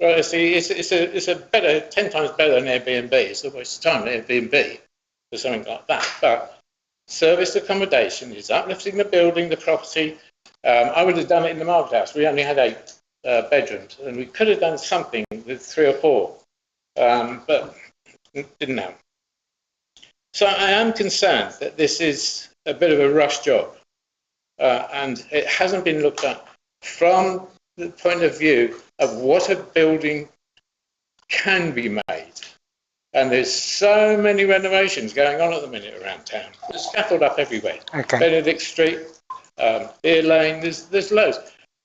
S3: Well, it's a better, 10 times better than Airbnb. It's a waste of time, Airbnb, for something like that. But serviced accommodation is uplifting the building, the property. I would have done it in the market house. We only had 8 bedrooms, and we could have done something with 3 or 4, but didn't have. So I am concerned that this is a bit of a rush job, and it hasn't been looked at from the point of view of what a building can be made. And there's so many renovations going on at the minute around town. There's scaffold up everywhere. Okay. Benedict Street, Beer Lane, there's loads.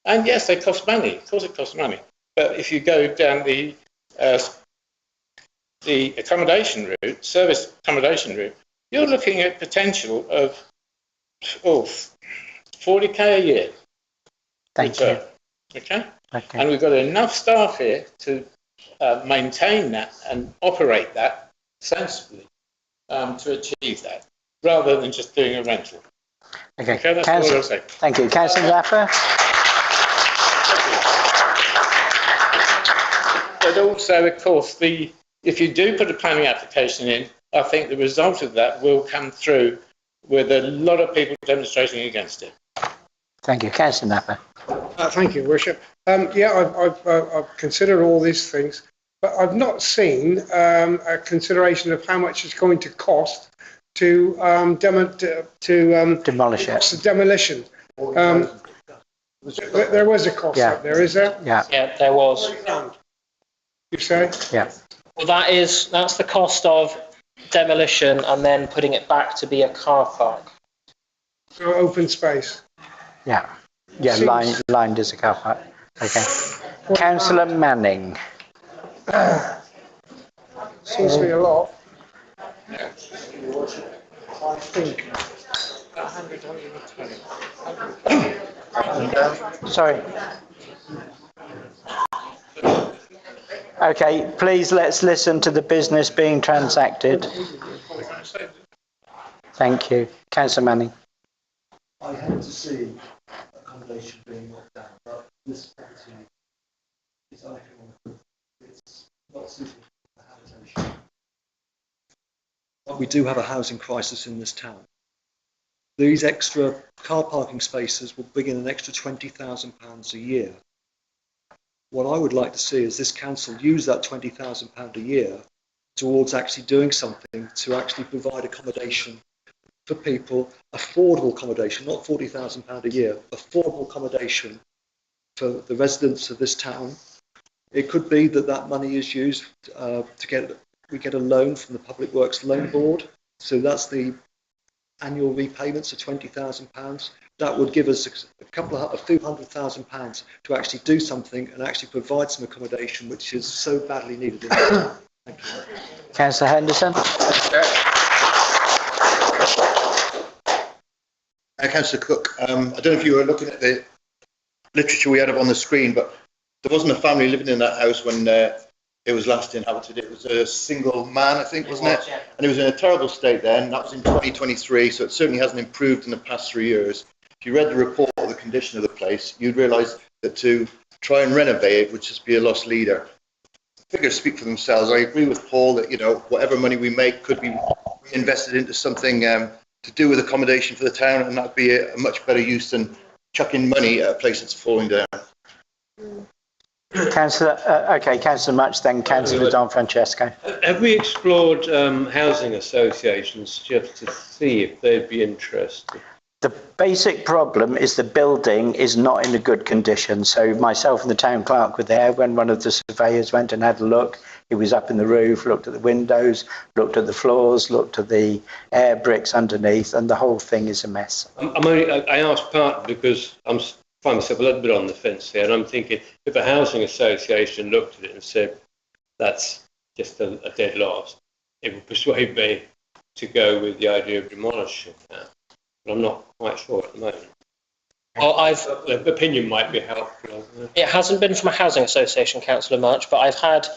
S3: And yes, they cost money. Of course it costs money. But if you go down the accommodation route, service accommodation route, you're looking at potential of 40k a year.
S1: Thank
S3: return. Okay?
S1: you. Okay.
S3: And we've got enough staff here to maintain that and operate that sensibly to achieve that, rather than just doing a rental.
S1: Okay.
S3: Okay, that's all I'll say.
S1: Thank you. Councillor Laffer?
S3: But also, of course, if you do put a planning application in, I think the result of that will come through with a lot of people demonstrating against it.
S1: Thank you. Councillor Laffer?
S9: Thank you, Worship. I've considered all these things, but I've not seen a consideration of how much it's going to cost to
S1: demolish it.
S9: The demolition. There was a cost up there, is there?
S1: Yeah.
S2: Yeah, there was.
S9: You say?
S1: Yeah.
S2: Well, that's the cost of demolition and then putting it back to be a car park.
S9: So open space.
S1: Yeah. Yeah, lined as a car park. Okay. Councillor Manning?
S9: Seems to be a lot. I think.
S1: Sorry. Okay, please let's listen to the business being transacted. Thank you. Councillor Manning.
S11: I hate to see accommodation being knocked down, but this property is uneconomical. It's not suitable for habitation. But we do have a housing crisis in this town. These extra car parking spaces will bring in an extra £20,000 a year. What I would like to see is this council use that £20,000 a year towards actually doing something to actually provide accommodation for people, affordable accommodation, not £40,000 a year, affordable accommodation for the residents of this town. It could be that money is used we get a loan from the Public Works Loan Board, so that's the annual repayments of £20,000. That would give us a few £100,000 to actually do something and actually provide some accommodation, which is so badly needed in the town. Thank you.
S1: Councillor Henderson?
S6: Councillor Cook, I don't know if you were looking at the literature we had up on the screen, but there wasn't a family living in that house when it was last inhabited. It was a single man, I think, wasn't it? Yeah. And it was in a terrible state then. That was in 2023, so it certainly hasn't improved in the past 3 years. If you read the report of the condition of the place, you'd realise that to try and renovate it would just be a lost leader. The figures speak for themselves. I agree with Paul that, whatever money we make could be invested into something to do with accommodation for the town, and that'd be a much better use than chucking money at a place that's falling down.
S1: Councillor Much, then Councillor Don Francesco.
S7: Have we explored housing associations just to see if they'd be interested?
S1: The basic problem is the building is not in a good condition. So myself and the town clerk were there when one of the surveyors went and had a look. He was up in the roof, looked at the windows, looked at the floors, looked at the air bricks underneath, and the whole thing is a mess.
S7: I asked partly because I'm find myself a little bit on the fence here, and I'm thinking if a housing association looked at it and said that's just a dead loss, it would persuade me to go with the idea of demolishing that. But I'm not quite sure at the moment.
S2: Well,
S7: the opinion might be helpful.
S2: It hasn't been from a housing association, Councillor March, but I've had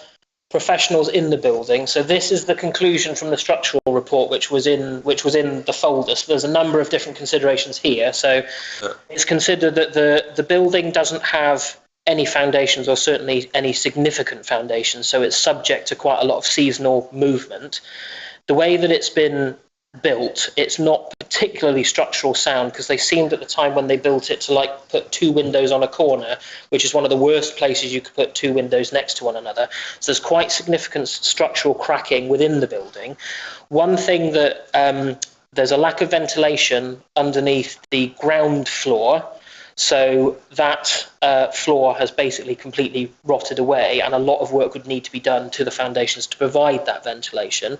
S2: professionals in the building. So this is the conclusion from the structural report, which was in the folder. So there's a number of different considerations here. So it's considered that the building doesn't have any foundations, or certainly any significant foundations. So it's subject to quite a lot of seasonal movement. The way that it's been built, it's not particularly structural sound, because they seemed at the time when they built it to put two windows on a corner, which is one of the worst places you could put two windows next to one another. So there's quite significant structural cracking within the building. One thing that there's a lack of ventilation underneath the ground floor. So that floor has basically completely rotted away, and a lot of work would need to be done to the foundations to provide that ventilation.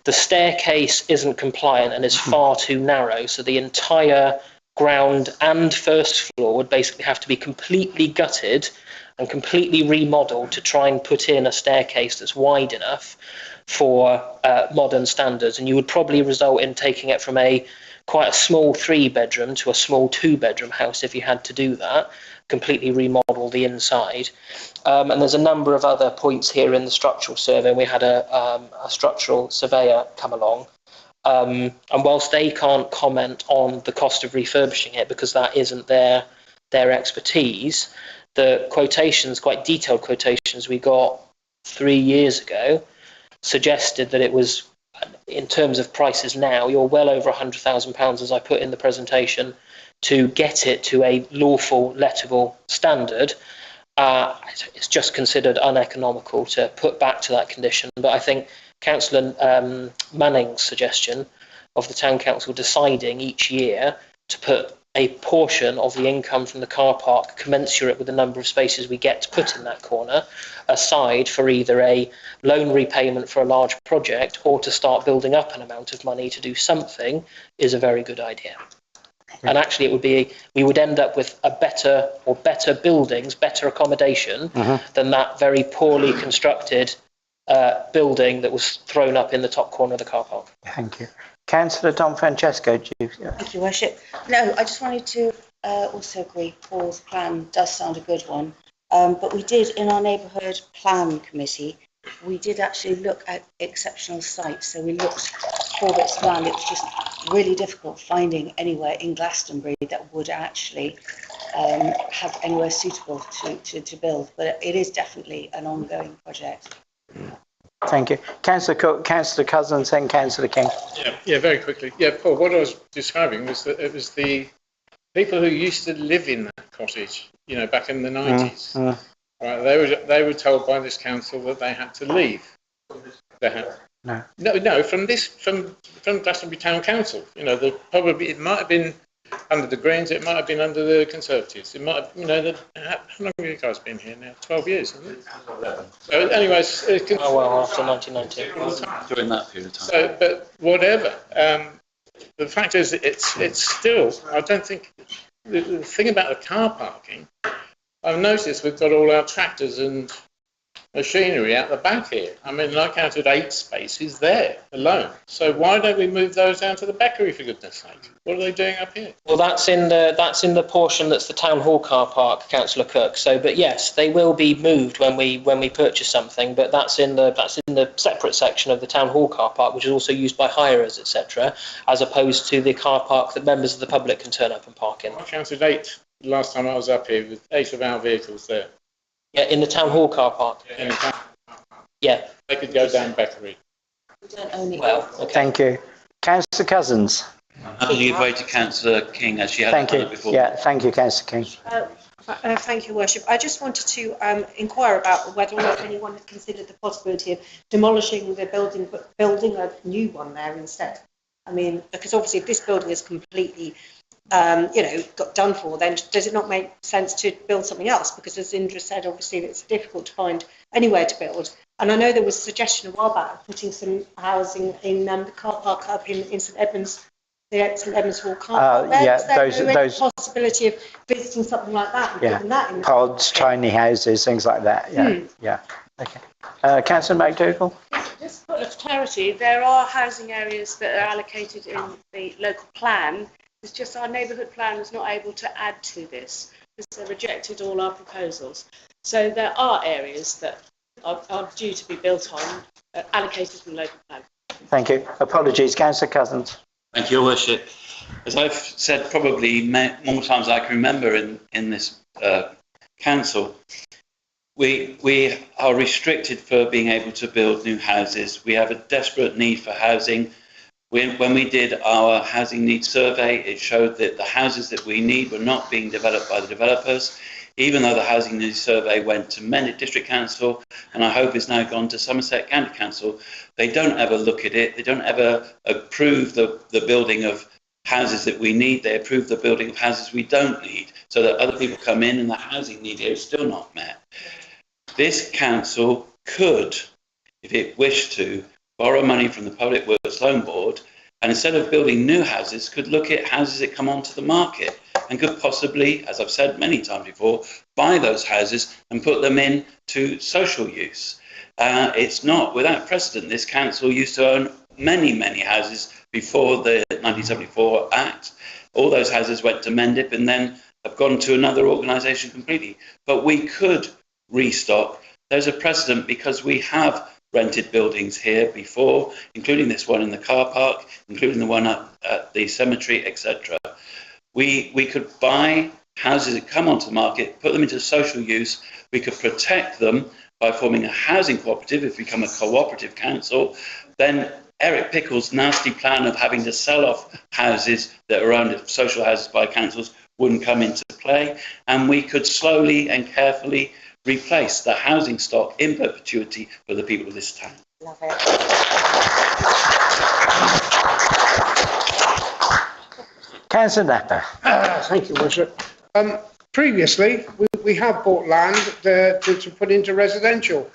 S2: The staircase isn't compliant and is far too narrow, so the entire ground and first floor would basically have to be completely gutted and completely remodelled to try and put in a staircase that's wide enough for modern standards. And you would probably result in taking it from a quite a small 3-bedroom to a small 2-bedroom house if you had to do that, completely remodel the inside. And there's a number of other points here in the structural survey. We had a structural surveyor come along. And whilst they can't comment on the cost of refurbishing it because that isn't their expertise, the quotations, quite detailed quotations we got 3 years ago, suggested that it was, in terms of prices now, you're well over £100,000, as I put in the presentation, to get it to a lawful lettable standard. It's just considered uneconomical to put back to that condition. But I think Councillor Manning's suggestion of the Town Council deciding each year to put a portion of the income from the car park commensurate with the number of spaces we get to put in that corner aside for either a loan repayment for a large project or to start building up an amount of money to do something is a very good idea. And actually it would be, we would end up with a better buildings, better accommodation than that very poorly constructed building that was thrown up in the top corner of the car park.
S1: Thank you. Councillor Don Francesco,
S12: Thank you, Worship. No, I just wanted to also agree Paul's plan does sound a good one. But we did, in our neighbourhood plan committee, we did actually look at exceptional sites. So we looked for bits of land. It was just really difficult finding anywhere in Glastonbury that would actually have anywhere suitable to build. But it is definitely an ongoing project.
S1: Thank you. Councillor Cook, Councillor Cousins, and Councillor King.
S3: Yeah, very quickly. Yeah, Paul, what I was describing was that it was the people who used to live in that cottage, you know, back in the 90s. Right, they were told by this council that they had to leave. No, from Glastonbury Town Council. You know, it might have been under the Greens, it might have been under the Conservatives. It might have, you know, how long have you guys been here now? 12 years, hasn't it? 11. So anyways,
S2: after 1990.
S5: During that period of time.
S3: So, but whatever. The fact is, it's still. I don't think the thing about the car parking. I've noticed we've got all our tractors and machinery out the back here. I mean, I counted 8 spaces there alone. So why don't we move those down to the Beckery, for goodness sake? What are they doing up here?
S2: Well, that's in the portion that's the Town Hall car park, Councillor Cook. So, but yes, they will be moved when we purchase something. But that's in the separate section of the Town Hall car park, which is also used by hirers, etc., as opposed to the car park that members of the public can turn up and park in.
S3: I counted 8 last time I was up here with 8 of our vehicles there.
S2: Yeah, in the Town Hall car park. Yeah.
S3: They could go down Beckery.
S2: Well, okay.
S1: Thank you. Councillor Cousins.
S5: How do you vote to Councillor King as she hadn't done it before?
S1: Yeah, thank you, Councillor King.
S13: Thank you, Worship. I just wanted to inquire about whether or not anyone had considered the possibility of demolishing the building, but building a new one there instead. I mean, because obviously if this building is completely got done for, then does it not make sense to build something else? Because as Indra said, obviously it's difficult to find anywhere to build. And I know there was a suggestion a while back of putting some housing in the car park up in St Edmunds, the St Edmunds Hall car park.
S1: Yeah,
S13: is there any possibility of visiting something like that and putting that in?
S1: Pods, tiny houses, things like that. Yeah. Okay. Councillor McDougall.
S14: Just for clarity, there are housing areas that are allocated in the local plan. It's just our neighbourhood plan was not able to add to this because they rejected all our proposals. So there are areas that are due to be built on, allocated from local plan.
S1: Thank you. Apologies, Councillor Cousins.
S5: Thank you, Your Worship. As I've said probably more times than I can remember in this council, we are restricted for being able to build new houses. We have a desperate need for housing. When we did our housing needs survey, it showed that the houses that we need were not being developed by the developers, even though the housing needs survey went to Mendip District Council, and I hope it's now gone to Somerset County Council. They don't ever look at it. They don't ever approve the building of houses that we need. They approve the building of houses we don't need, so that other people come in and the housing need here is still not met. This council could, if it wished to, borrow money from the Public Works Loan Board, and instead of building new houses, could look at houses that come onto the market and could possibly, as I've said many times before, buy those houses and put them into social use. It's not without precedent. This council used to own many houses before the 1974 Act. All those houses went to Mendip and then have gone to another organisation completely. But we could restock. There's a precedent because we have rented buildings here before, including this one in the car park, including the one at the cemetery, etc. We could buy houses that come onto the market, put them into social use. We could protect them by forming a housing cooperative if we become a cooperative council. Then Eric Pickle's nasty plan of having to sell off houses that are owned as social houses by councils wouldn't come into play, and we could slowly and carefully replace the housing stock in perpetuity for the people of this town.
S12: Love it.
S1: Councillor Napper.
S9: Thank you, Worship. Previously, we have bought land to put into residential,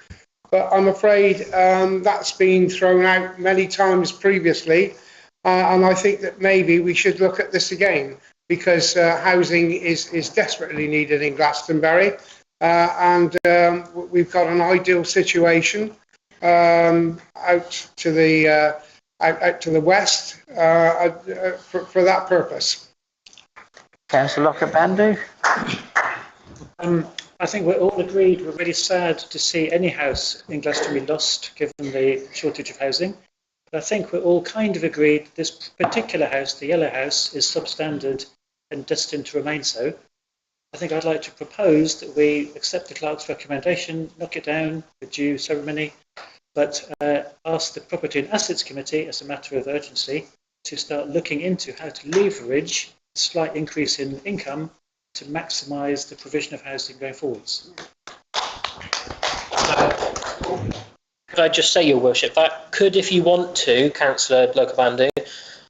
S9: but I'm afraid that's been thrown out many times previously, and I think that maybe we should look at this again, because housing is desperately needed in Glastonbury, and we've got an ideal situation out to the west for that purpose.
S1: Councillor Locker-Bandu.
S11: I think we're all agreed we're really sad to see any house in Glastonbury lost, given the shortage of housing. But I think we're all kind of agreed this particular house, the yellow house, is substandard and destined to remain so. I think I'd like to propose that we accept the clerk's recommendation, knock it down with due ceremony, but ask the Property and Assets Committee, as a matter of urgency, to start looking into how to leverage a slight increase in income to maximise the provision of housing going forwards.
S2: Could I just say, Your Worship, that could, if you want to, Councillor Locker-Bandu,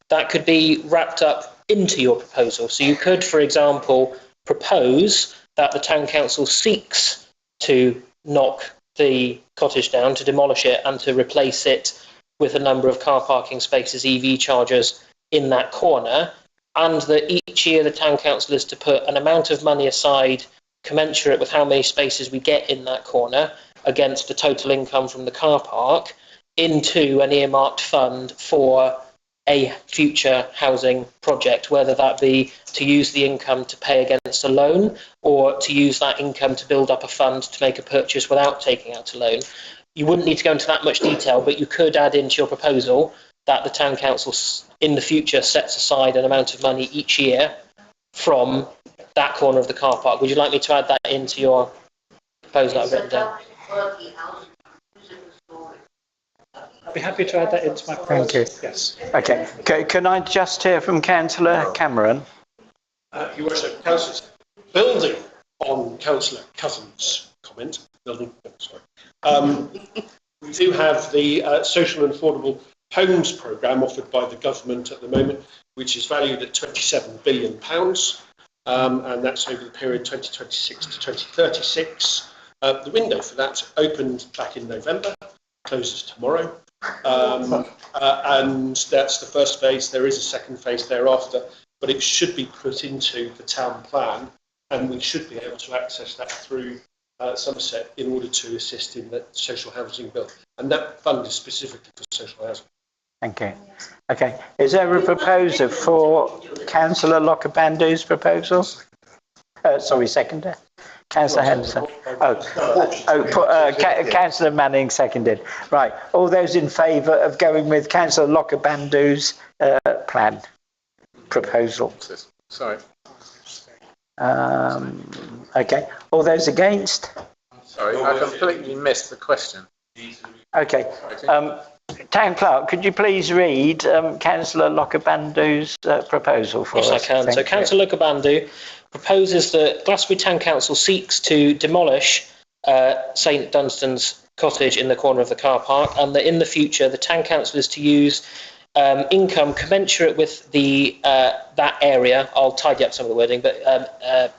S2: that could be wrapped up into your proposal. So you could, for example, propose that the Town Council seeks to knock the cottage down, to demolish it and to replace it with a number of car parking spaces, EV chargers in that corner, and that each year the Town Council is to put an amount of money aside commensurate with how many spaces we get in that corner against the total income from the car park into an earmarked fund for a future housing project, whether that be to use the income to pay against a loan or to use that income to build up a fund to make a purchase without taking out a loan. You wouldn't need to go into that much detail, but you could add into your proposal that the Town Council in the future sets aside an amount of money each year from that corner of the car park. Would you like me to add that into your proposal that I've written down?
S11: I'd be happy to add that into my proposal.
S1: Thank you.
S11: Yes.
S1: Okay. Can I just hear from Councillor Cameron?
S8: Your Worship, councillors, building on Councillor Cousins' comment, we do have the social and affordable homes programme offered by the government at the moment, which is valued at £27 billion, and that's over the period 2026 to 2036. The window for that opened back in November, closes tomorrow, and that's the first phase. There is a second phase thereafter, but it should be put into the town plan, and we should be able to access that through Somerset in order to assist in the social housing bill. And that fund is specifically for social housing.
S1: Thank you. Okay. Is there a proposal for Councillor Locker-Bandu's proposal? Seconder. Councillor Henderson. Councillor Manning seconded. Right. All those in favour of going with Councillor Locker-Bandu's plan proposal?
S3: Sorry.
S1: Okay. All those against?
S3: Sorry, I completely missed the question.
S1: Okay. Town Clerk, could you please read Councillor Locker-Bandu's proposal for us?
S2: Yes, I can. So Councillor Locker-Bandu proposes that Glastonbury Town Council seeks to demolish St Dunstan's cottage in the corner of the car park, and that in the future the Town Council is to use income commensurate with the that area. I'll tidy up some of the wording, but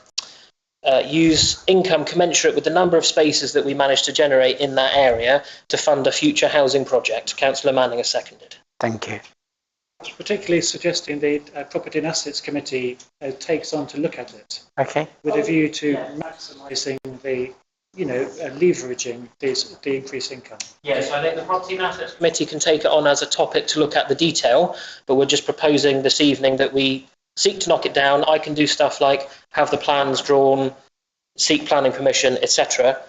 S2: use income commensurate with the number of spaces that we manage to generate in that area to fund a future housing project. Councillor Manning has seconded.
S1: Thank you.
S11: Particularly suggesting the Property and Assets Committee takes on to look at it.
S1: Okay.
S11: With a view to maximising the leveraging the increased income.
S2: Yes, I think the Property and Assets Committee can take it on as a topic to look at the detail, but we're just proposing this evening that we seek to knock it down. I can do stuff like have the plans drawn, seek planning permission, etc.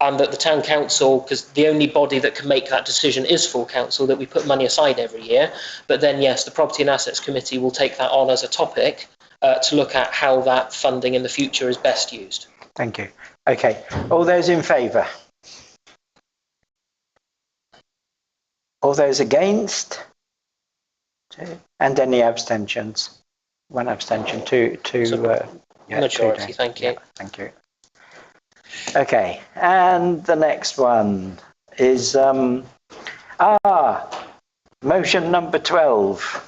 S2: And that the town council, because the only body that can make that decision is full council, that we put money aside every year. But then, yes, the Property and Assets Committee will take that on as a topic to look at how that funding in the future is best used.
S1: Thank you. Okay, all those in favour? All those against? And any abstentions? One abstention, two
S2: Majority, thank you.
S1: Yeah, thank you. Okay, and the next one is motion number 12.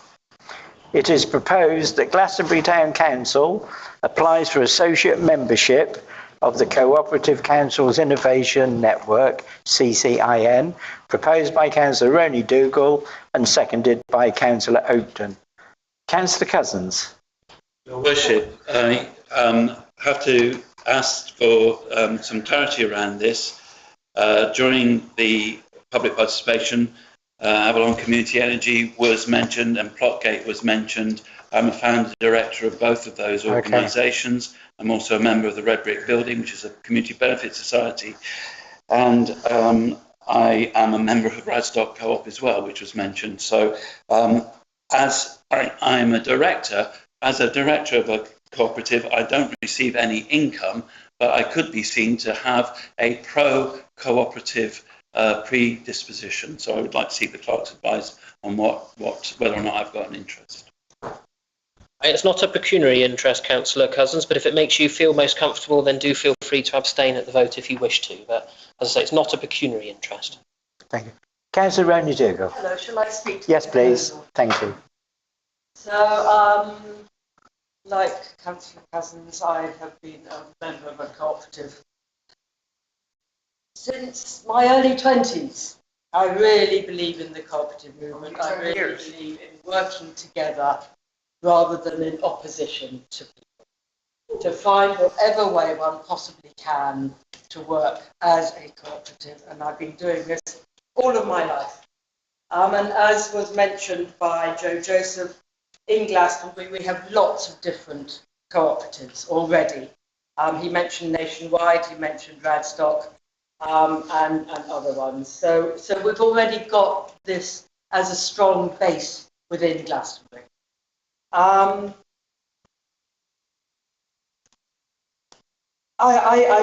S1: It is proposed that Glastonbury Town Council applies for associate membership of the Cooperative Councils Innovation Network, CCIN, proposed by Councillor Ronnie Dougal and seconded by Councillor Oakton. Councillor Cousins.
S5: Your Worship, I have to ask for some clarity around this. During the public participation, Avalon Community Energy was mentioned and Plotgate was mentioned. I'm a founder director of both of those organisations. I'm also a member of the Red Brick Building, which is a community benefit society. And I am a member of Radstock Co-op as well, which was mentioned. So as I'm a director, as a director of a cooperative, I don't receive any income, but I could be seen to have a pro-cooperative predisposition. So I would like to seek the clerk's advice on whether or not I've got an interest.
S2: It's not a pecuniary interest, Councillor Cousins, but if it makes you feel most comfortable, then do feel free to abstain at the vote if you wish to. But as I say, it's not a pecuniary interest.
S1: Thank you. Councillor Ronnie Dougal.
S4: Hello, shall I speak to
S1: Yes, please. Thank you.
S4: So, like Councillor Cousins, I have been a member of a cooperative since my early 20s. I really believe in the cooperative movement. I really believe in working together rather than in opposition to people, to find whatever way one possibly can to work as a cooperative. And I've been doing this all of my life. And as was mentioned by Joe Joseph, in Glastonbury, we have lots of different cooperatives already. He mentioned Nationwide, he mentioned Radstock, and other ones. So we've already got this as a strong base within Glastonbury. I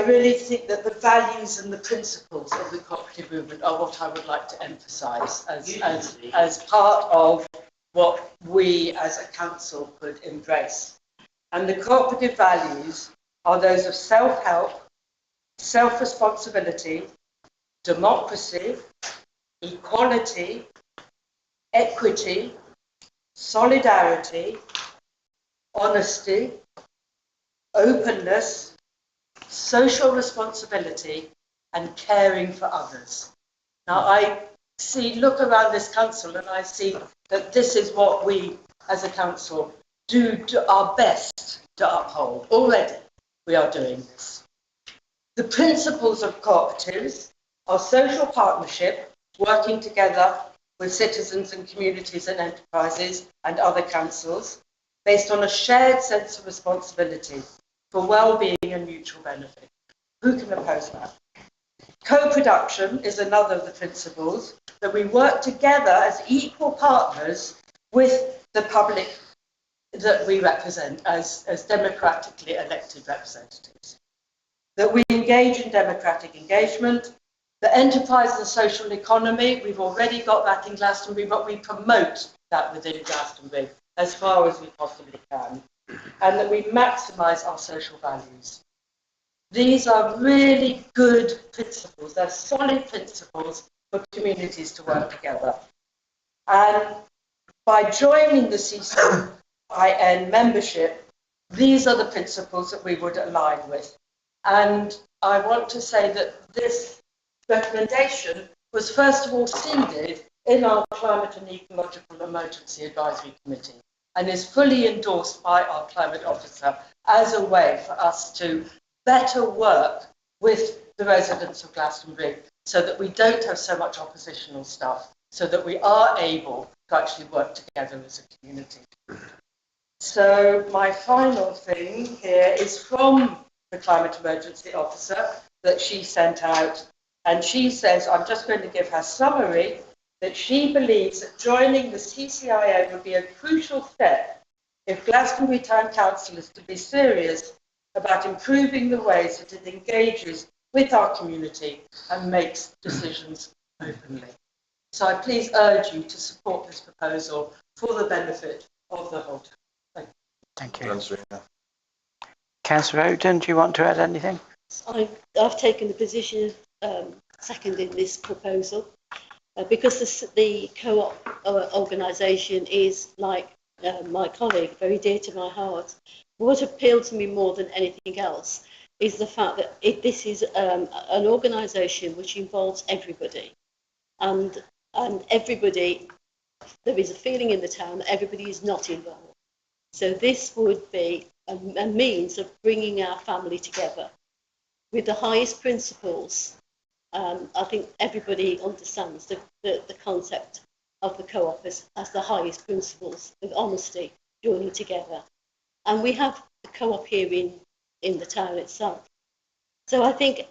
S4: really think that the values and the principles of the cooperative movement are what I would like to emphasise as part of what we as a council could embrace. And the cooperative values are those of self-help, self-responsibility, democracy, equality, equity, solidarity, honesty, openness, social responsibility, and caring for others. Now, I look around this council and I see that this is what we as a council do our best to uphold. Already we are doing this. The principles of cooperatives are social partnership, working together with citizens and communities and enterprises and other councils based on a shared sense of responsibility for well-being and mutual benefit. Who can oppose that? Co-production is another of the principles, that we work together as equal partners with the public that we represent as democratically elected representatives. That we engage in democratic engagement. The enterprise and social economy, we've already got that in Glastonbury, but we promote that within Glastonbury as far as we possibly can. And that we maximise our social values. These are really good principles. They're solid principles for communities to work together. And by joining the CCIN membership, these are the principles that we would align with. And I want to say that this recommendation was first of all seeded in our Climate and Ecological Emergency Advisory Committee and is fully endorsed by our climate officer as a way for us to better work with the residents of Glastonbury so that we don't have so much oppositional stuff, so that we are able to actually work together as a community. So my final thing here is from the Climate Emergency Officer that she sent out, and she says, I'm just going to give her summary, that she believes that joining the CCIO would be a crucial step if Glastonbury Town Council is to be serious about improving the ways that it engages with our community and makes decisions openly. So I please urge you to support this proposal for the benefit of the whole town.
S1: Thank you. Councillor Oden, do you want to add anything?
S15: I've taken the position of seconding this proposal because the co-op organisation is, like my colleague, very dear to my heart. What appealed to me more than anything else is the fact that this is an organisation which involves everybody, and everybody, there is a feeling in the town that everybody is not involved. So this would be a means of bringing our family together with the highest principles. I think everybody understands the concept of the co-op as the highest principles of honesty, joining together. And we have the co-op here in the town itself. So I think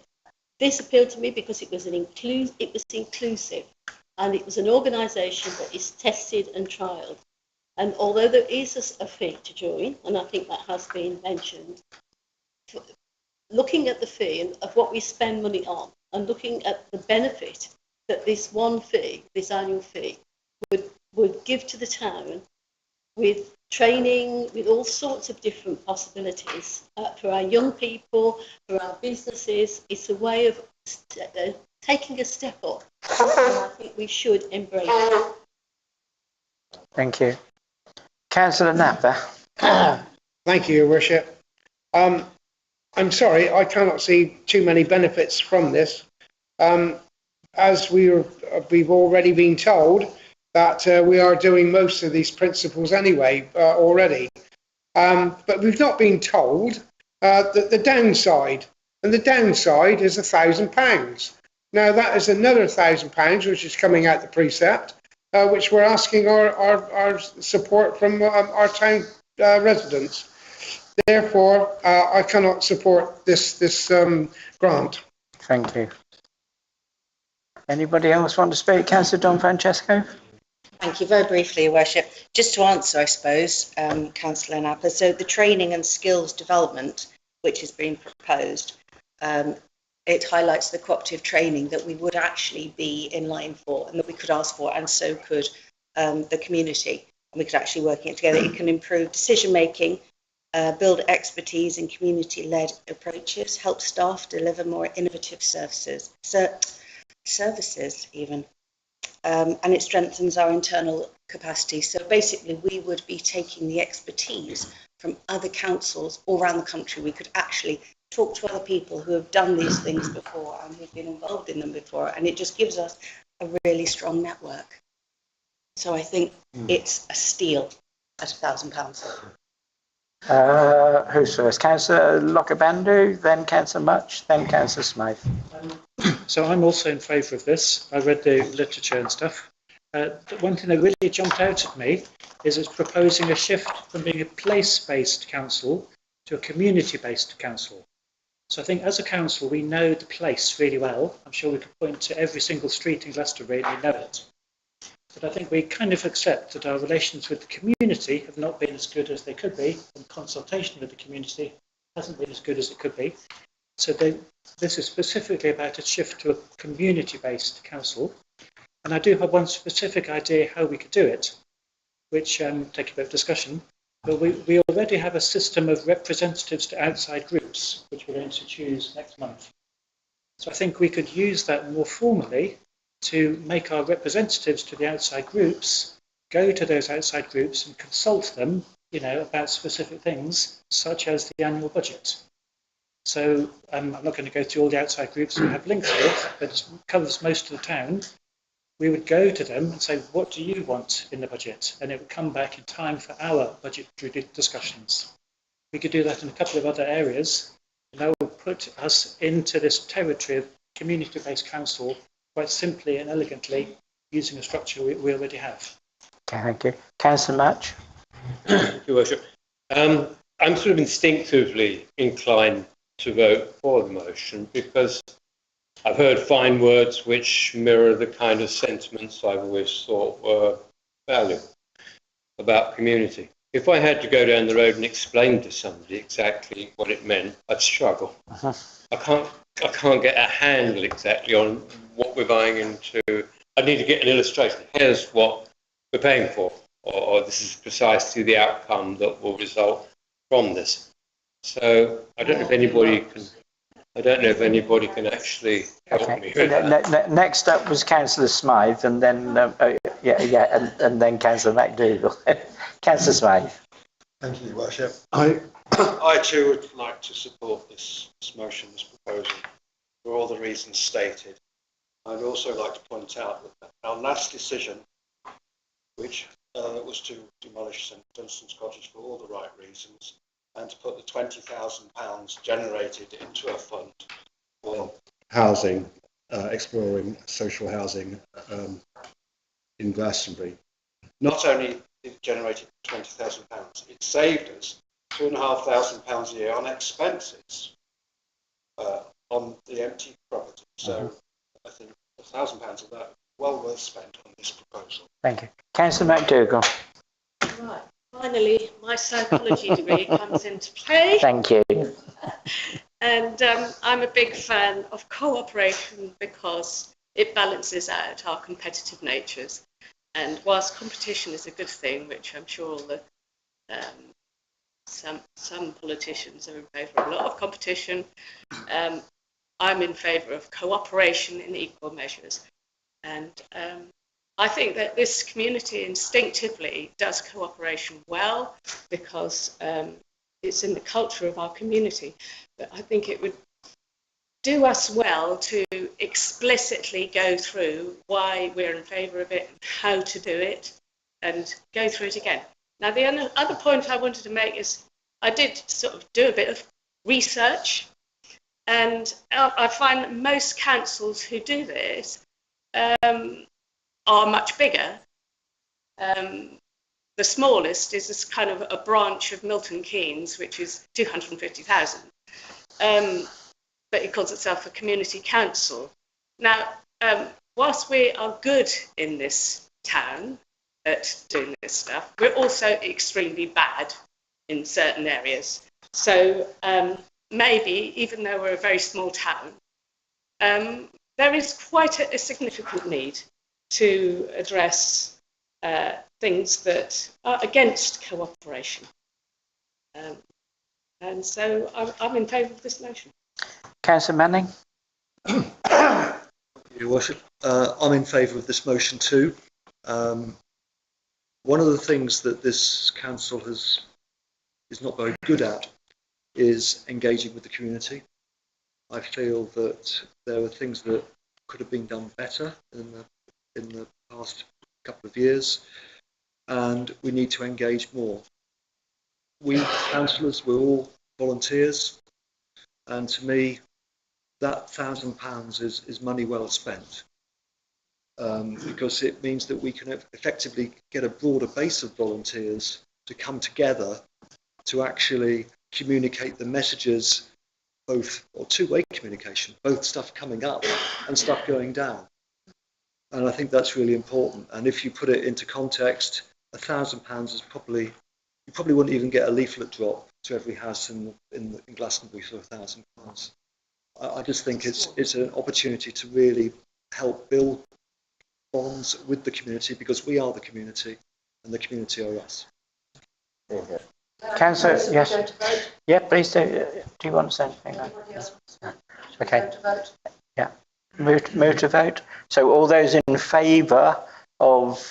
S15: this appealed to me because it was inclusive, and it was an organisation that is tested and trialled. And although there is a fee to join, and I think that has been mentioned, looking at the fee and of what we spend money on, and looking at the benefit that this one fee, this annual fee, would give to the town, with training, with all sorts of different possibilities for our young people, for our businesses, it's a way of taking a step up, and I think we should embrace it.
S1: Thank you. Councillor Napper.
S9: Thank you, Your Worship. I'm sorry, I cannot see too many benefits from this. As we've already been told that we are doing most of these principles anyway already. But we've not been told that the downside, and the downside is £1,000. Now that is another £1,000 which is coming out the precept, which we're asking our support from our town residents. Therefore, I cannot support this grant.
S1: Thank you. Anybody else want to speak? Councillor Don Francesco?
S12: Thank you. Very briefly, Your Worship. Just to answer, I suppose, Councillor Napper, so the training and skills development, which has been proposed, it highlights the cooperative training that we would actually be in line for and that we could ask for, and so could the community. And we could actually work it together. It can improve decision making, build expertise in community-led approaches, help staff deliver more innovative services even. And it strengthens our internal capacity. So basically, we would be taking the expertise from other councils all around the country. We could actually talk to other people who have done these things before and who've been involved in them before, and it just gives us a really strong network. So I think it's a steal at £1,000.
S1: Who's first? Councillor Lockabandu, then Councillor Much, then Councillor Smythe.
S11: So I'm also in favour of this. I read the literature and stuff. One thing that really jumped out at me is it's proposing a shift from being a place-based council to a community-based council. So I think as a council, we know the place really well. I'm sure we could point to every single street in Glastonbury and we know it. But I think we kind of accept that our relations with the community have not been as good as they could be, and consultation with the community hasn't been as good as it could be. So this is specifically about a shift to a community-based council. And I do have one specific idea how we could do it, which take a bit of discussion. But we already have a system of representatives to outside groups, which we're going to choose next month. So I think we could use that more formally to make our representatives to the outside groups go to those outside groups and consult them, about specific things, such as the annual budget. So I'm not going to go through all the outside groups we have links with, but it covers most of the town. We would go to them and say, what do you want in the budget? And it would come back in time for our budgetary discussions. We could do that in a couple of other areas.
S16: that will put us into this territory of community-based council quite simply and elegantly using a structure we already have.
S1: Okay, thank you. Councillor Match?
S7: Thank you, Worship. I'm sort of instinctively inclined to vote for the motion because I've heard fine words which mirror the kind of sentiments I've always thought were valuable about community. If I had to go down the road and explain to somebody exactly what it meant, I'd struggle. I can't get a handle exactly on what we're buying into. I need to get an illustration. Here's what we're paying for, or this is precisely the outcome that will result from this. So I don't know if anybody can. I don't know if anybody can actually help me with that.
S1: Next up was Councillor Smythe, and then and then Councillor MacDougall. Councillor Smythe.
S17: Thank you, Your Worship. I too would like to support this motion, this proposal, for all the reasons stated. I'd also like to point out that our last decision, which was to demolish St Dunstan's Cottage for all the right reasons, and to put the £20,000 generated into a fund for housing, exploring social housing in Glastonbury. Not only it generated £20,000, it saved us £2,500 a year on expenses on the empty property. So I think £1,000 of that well worth spent on this proposal.
S1: Thank you. Councillor MacDougall.
S15: Right. Finally, my psychology degree comes into play.
S1: Thank you.
S15: And I'm a big fan of cooperation because it balances out our competitive natures. And whilst competition is a good thing, which I'm sure all the some politicians are in favour of a lot of competition, I'm in favour of cooperation in equal measures. And I think that this community instinctively does cooperation well because it's in the culture of our community. But I think it would do us well to explicitly go through why we're in favour of it, how to do it, and go through it again. Now, the other point I wanted to make is I did sort of do a bit of research, and I find that most councils who do this are much bigger. The smallest is this kind of a branch of Milton Keynes, which is 250,000. But it calls itself a community council. Now, whilst we are good in this town at doing this stuff, we're also extremely bad in certain areas. So maybe, even though we're a very small town, there is quite a significant need to address things that are against cooperation. And so I'm in favour of this motion.
S1: Councillor Manning?
S11: Your Worship, I'm in favour of this motion too. One of the things that this council is not very good at is engaging with the community. I feel that there are things that could have been done better in the past couple of years, and we need to engage more. We councillors, we're all volunteers, and to me, that £1,000 is money well spent, because it means that we can effectively get a broader base of volunteers to come together to actually communicate the messages, both, or two-way communication, both stuff coming up and stuff going down. And I think that's really important. And if you put it into context, £1,000 is probably, you probably wouldn't even get a leaflet drop to every house in Glastonbury for £1,000. I just think it's an opportunity to really help build bonds with the community, because we are the community and the community are us.
S1: Councillor, yes. Yeah, please do. Do you want to say anything?
S4: Yes.
S1: Okay. Yeah. Move to vote. So all those in favour of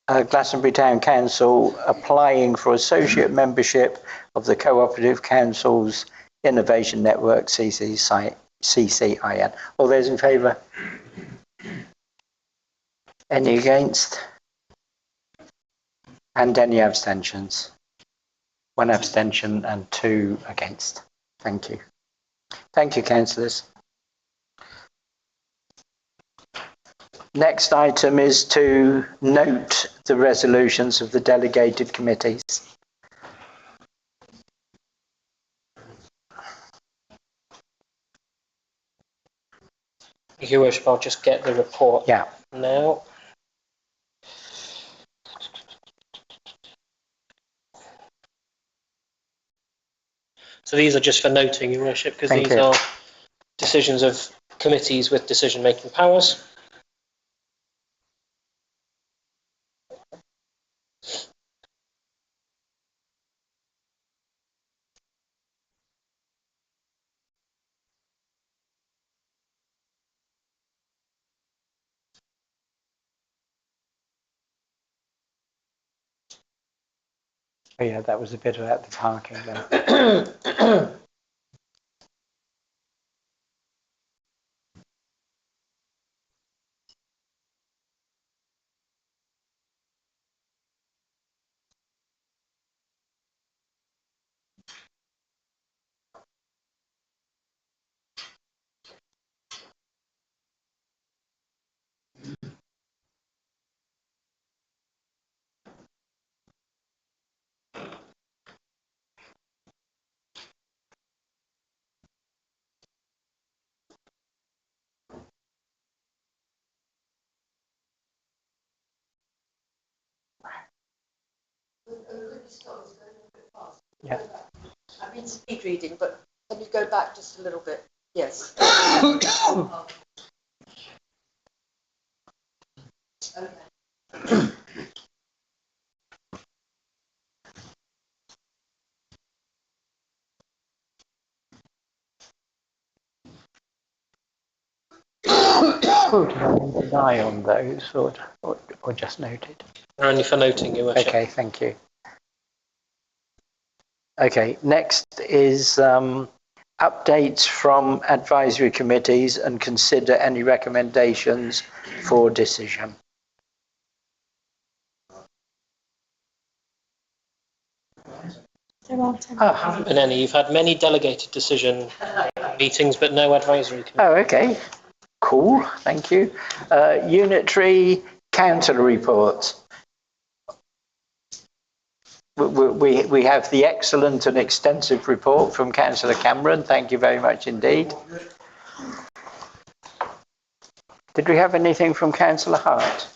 S1: Glastonbury Town Council applying for associate membership of the Cooperative Council's Innovation Network CCIN. All those in favour? Any against? And any abstentions? One abstention and 2 against. Thank you. Thank you, councillors. Next item is to note the resolutions of the delegated committees.
S2: Your Worship, I'll just get the report now. So these are just for noting, Your Worship, because these are decisions of committees with decision-making powers.
S1: Oh yeah, that was a bit about the parking then. Yeah.
S4: I've been speed reading, but can you go back just a little bit? Yes. Okay.
S1: Oh, do I want to die on those or just noted?
S2: Only for noting, Your Worship.
S1: Okay, thank you. Okay, next is updates from advisory committees and consider any recommendations for decision.
S2: There haven't been any. You've had many delegated decision meetings, but no advisory committee.
S1: Oh, okay. Cool, thank you. Unitary councillor reports. We have the excellent and extensive report from Councillor Cameron. Thank you very much indeed. Did we have anything from Councillor Hart?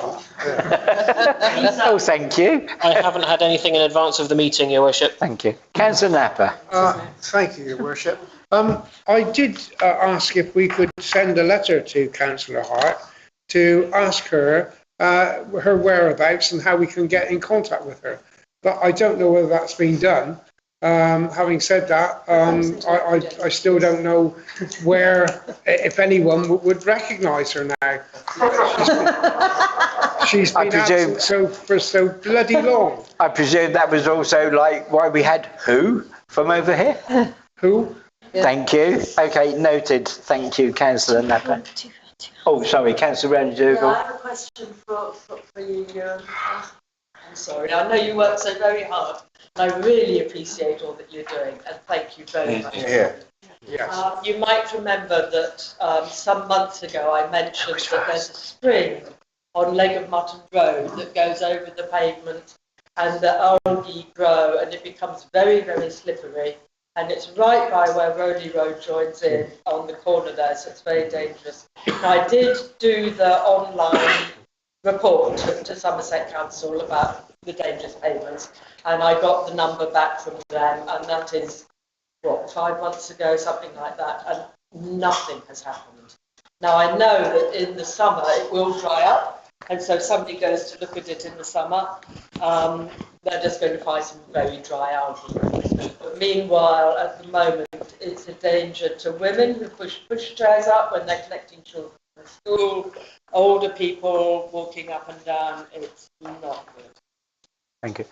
S1: Oh, thank you.
S2: I haven't had anything in advance of the meeting, Your Worship.
S1: Thank you. Councillor Napper.
S9: Thank you, Your Worship. I did ask if we could send a letter to Councillor Hart to ask her her whereabouts and how we can get in contact with her. But I don't know whether that's been done. Having said that, I still don't know where, if anyone would recognise her now. She's been absent for so bloody long.
S1: I presume that was also like why we had who from over here?
S9: Who?
S1: Thank you. Okay, noted. Thank you, Councillor Napper. Oh, sorry, Councillor Rendugal.
S4: Yeah, I have a question for you. I'm sorry, I know you work so very hard, and I really appreciate all that you're doing, and thank you very much.
S6: Yeah. Yes.
S4: You might remember that some months ago I mentioned that there's a spring on Leg of Mutton Road that goes over the pavement, and the algae grow, and it becomes very, very slippery. And it's right by where Rowley Road joins in on the corner there, so it's very dangerous. And I did do the online report to Somerset Council about the dangerous pavements, and I got the number back from them, and that is, 5 months ago, something like that, and nothing has happened. Now, I know that in the summer it will dry up, and so if somebody goes to look at it in the summer, they're just going to find some very dry algae. But meanwhile, at the moment, it's a danger to women who push chairs up when they're collecting children from school, older people walking up and down. It's not good.
S1: Thank you.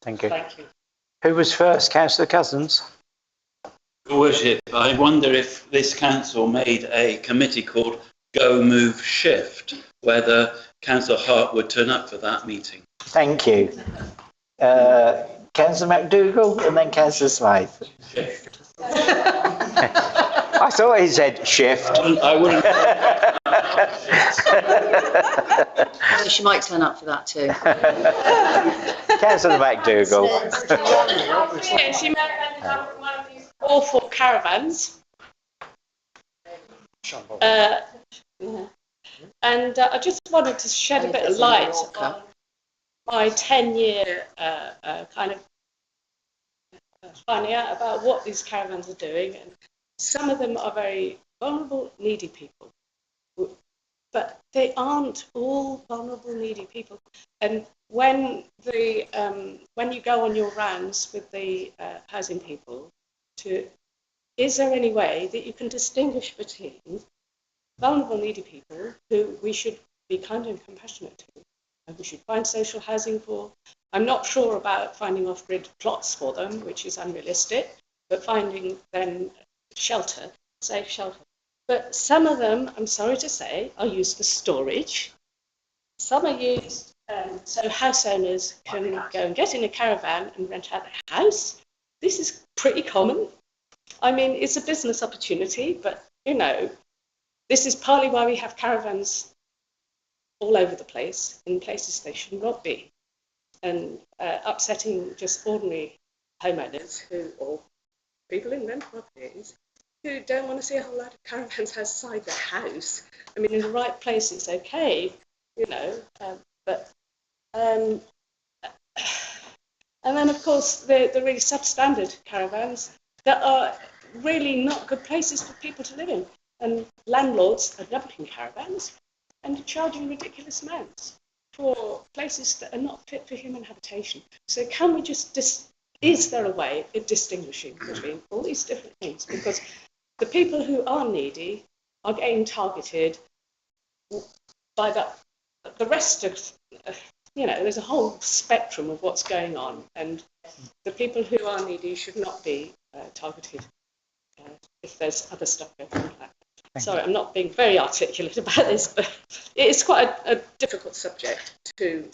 S1: Thank you.
S4: Thank you.
S1: Who was first? Councillor Cousins.
S5: Your Worship, I wonder if this council made a committee called Go Move Shift, whether Councillor Hart would turn up for that meeting.
S1: Thank you. Councillor MacDougall and then Councillor Smythe. I thought he said shift.
S5: I wouldn't.
S12: Well, she might turn up for that too.
S1: Councillor MacDougall.
S14: She may have one of these awful caravans. And I just wanted to shed a bit of light on my 10-year kind of finding out about what these caravans are doing. And some of them are very vulnerable, needy people. But they aren't all vulnerable, needy people. And when you go on your rounds with the housing people, is there any way that you can distinguish between vulnerable, needy people who we should be kind and compassionate to, and we should find social housing for? I'm not sure about finding off-grid plots for them, which is unrealistic, but finding them shelter, safe shelter. But some of them, I'm sorry to say, are used for storage. Some are used so house owners can go and get in a caravan and rent out their house. This is pretty common. I mean, it's a business opportunity, but, you know, this is partly why we have caravans all over the place, in places they should not be, and upsetting just ordinary homeowners or people in rental properties who don't want to see a whole lot of caravans outside their house. I mean, in the right place, it's okay, you know, and then, of course, the really substandard caravans that are really not good places for people to live in. And landlords are dumping caravans and charging ridiculous amounts for places that are not fit for human habitation. So can we just, is there a way of distinguishing between all these different things? Because the people who are needy are getting targeted by the rest of, you know, there's a whole spectrum of what's going on, and the people who are needy should not be targeted if there's other stuff going on like that. Sorry, I'm not being very articulate about this, but it is quite a difficult subject to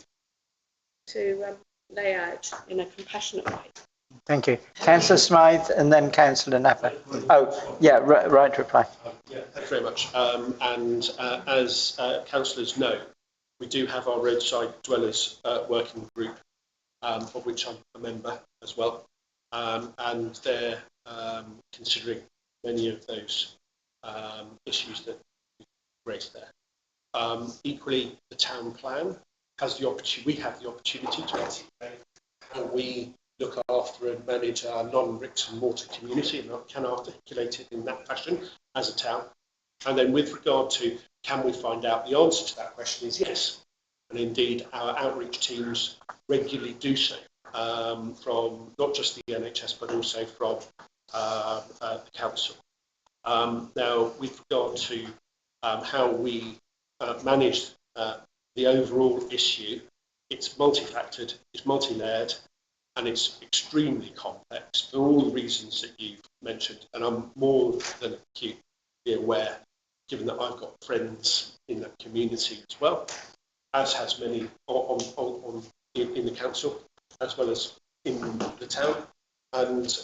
S14: lay out in a compassionate way.
S1: Thank you. Councillor Smythe and then Councillor Napper. Oh, yeah, right reply.
S8: Yeah, thanks very much. As councillors know, we do have our roadside dwellers working group, of which I'm a member as well, and they're considering many of those issues that we raised there. Equally, the town plan has the opportunity. We have the opportunity to articulate how we look after and manage our non-bricks and mortar community, and can articulate it in that fashion as a town. And then, with regard to can we find out, the answer to that question is yes. And indeed, our outreach teams regularly do so, from not just the NHS, but also from the council. Now, with regard to how we manage the overall issue, it's multifactored, it's multi-layered, and it's extremely complex for all the reasons that you've mentioned. And I'm more than acutely aware, given that I've got friends in that community as well, as has many in the council, as well as in the town. And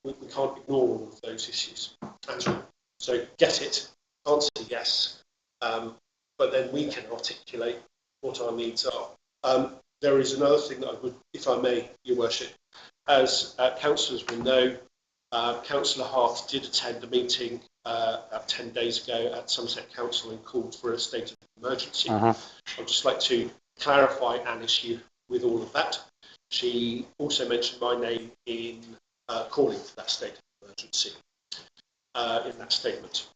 S8: we can't ignore all of those issues at all. So get it, answer yes, but then we can articulate what our needs are. There is another thing that I would, if I may, Your Worship, as councillors will know, Councillor Hart did attend a meeting about 10 days ago at Somerset Council and called for a state of emergency. I'd just like to clarify an issue with all of that. She also mentioned my name in calling for that state of emergency in that statement.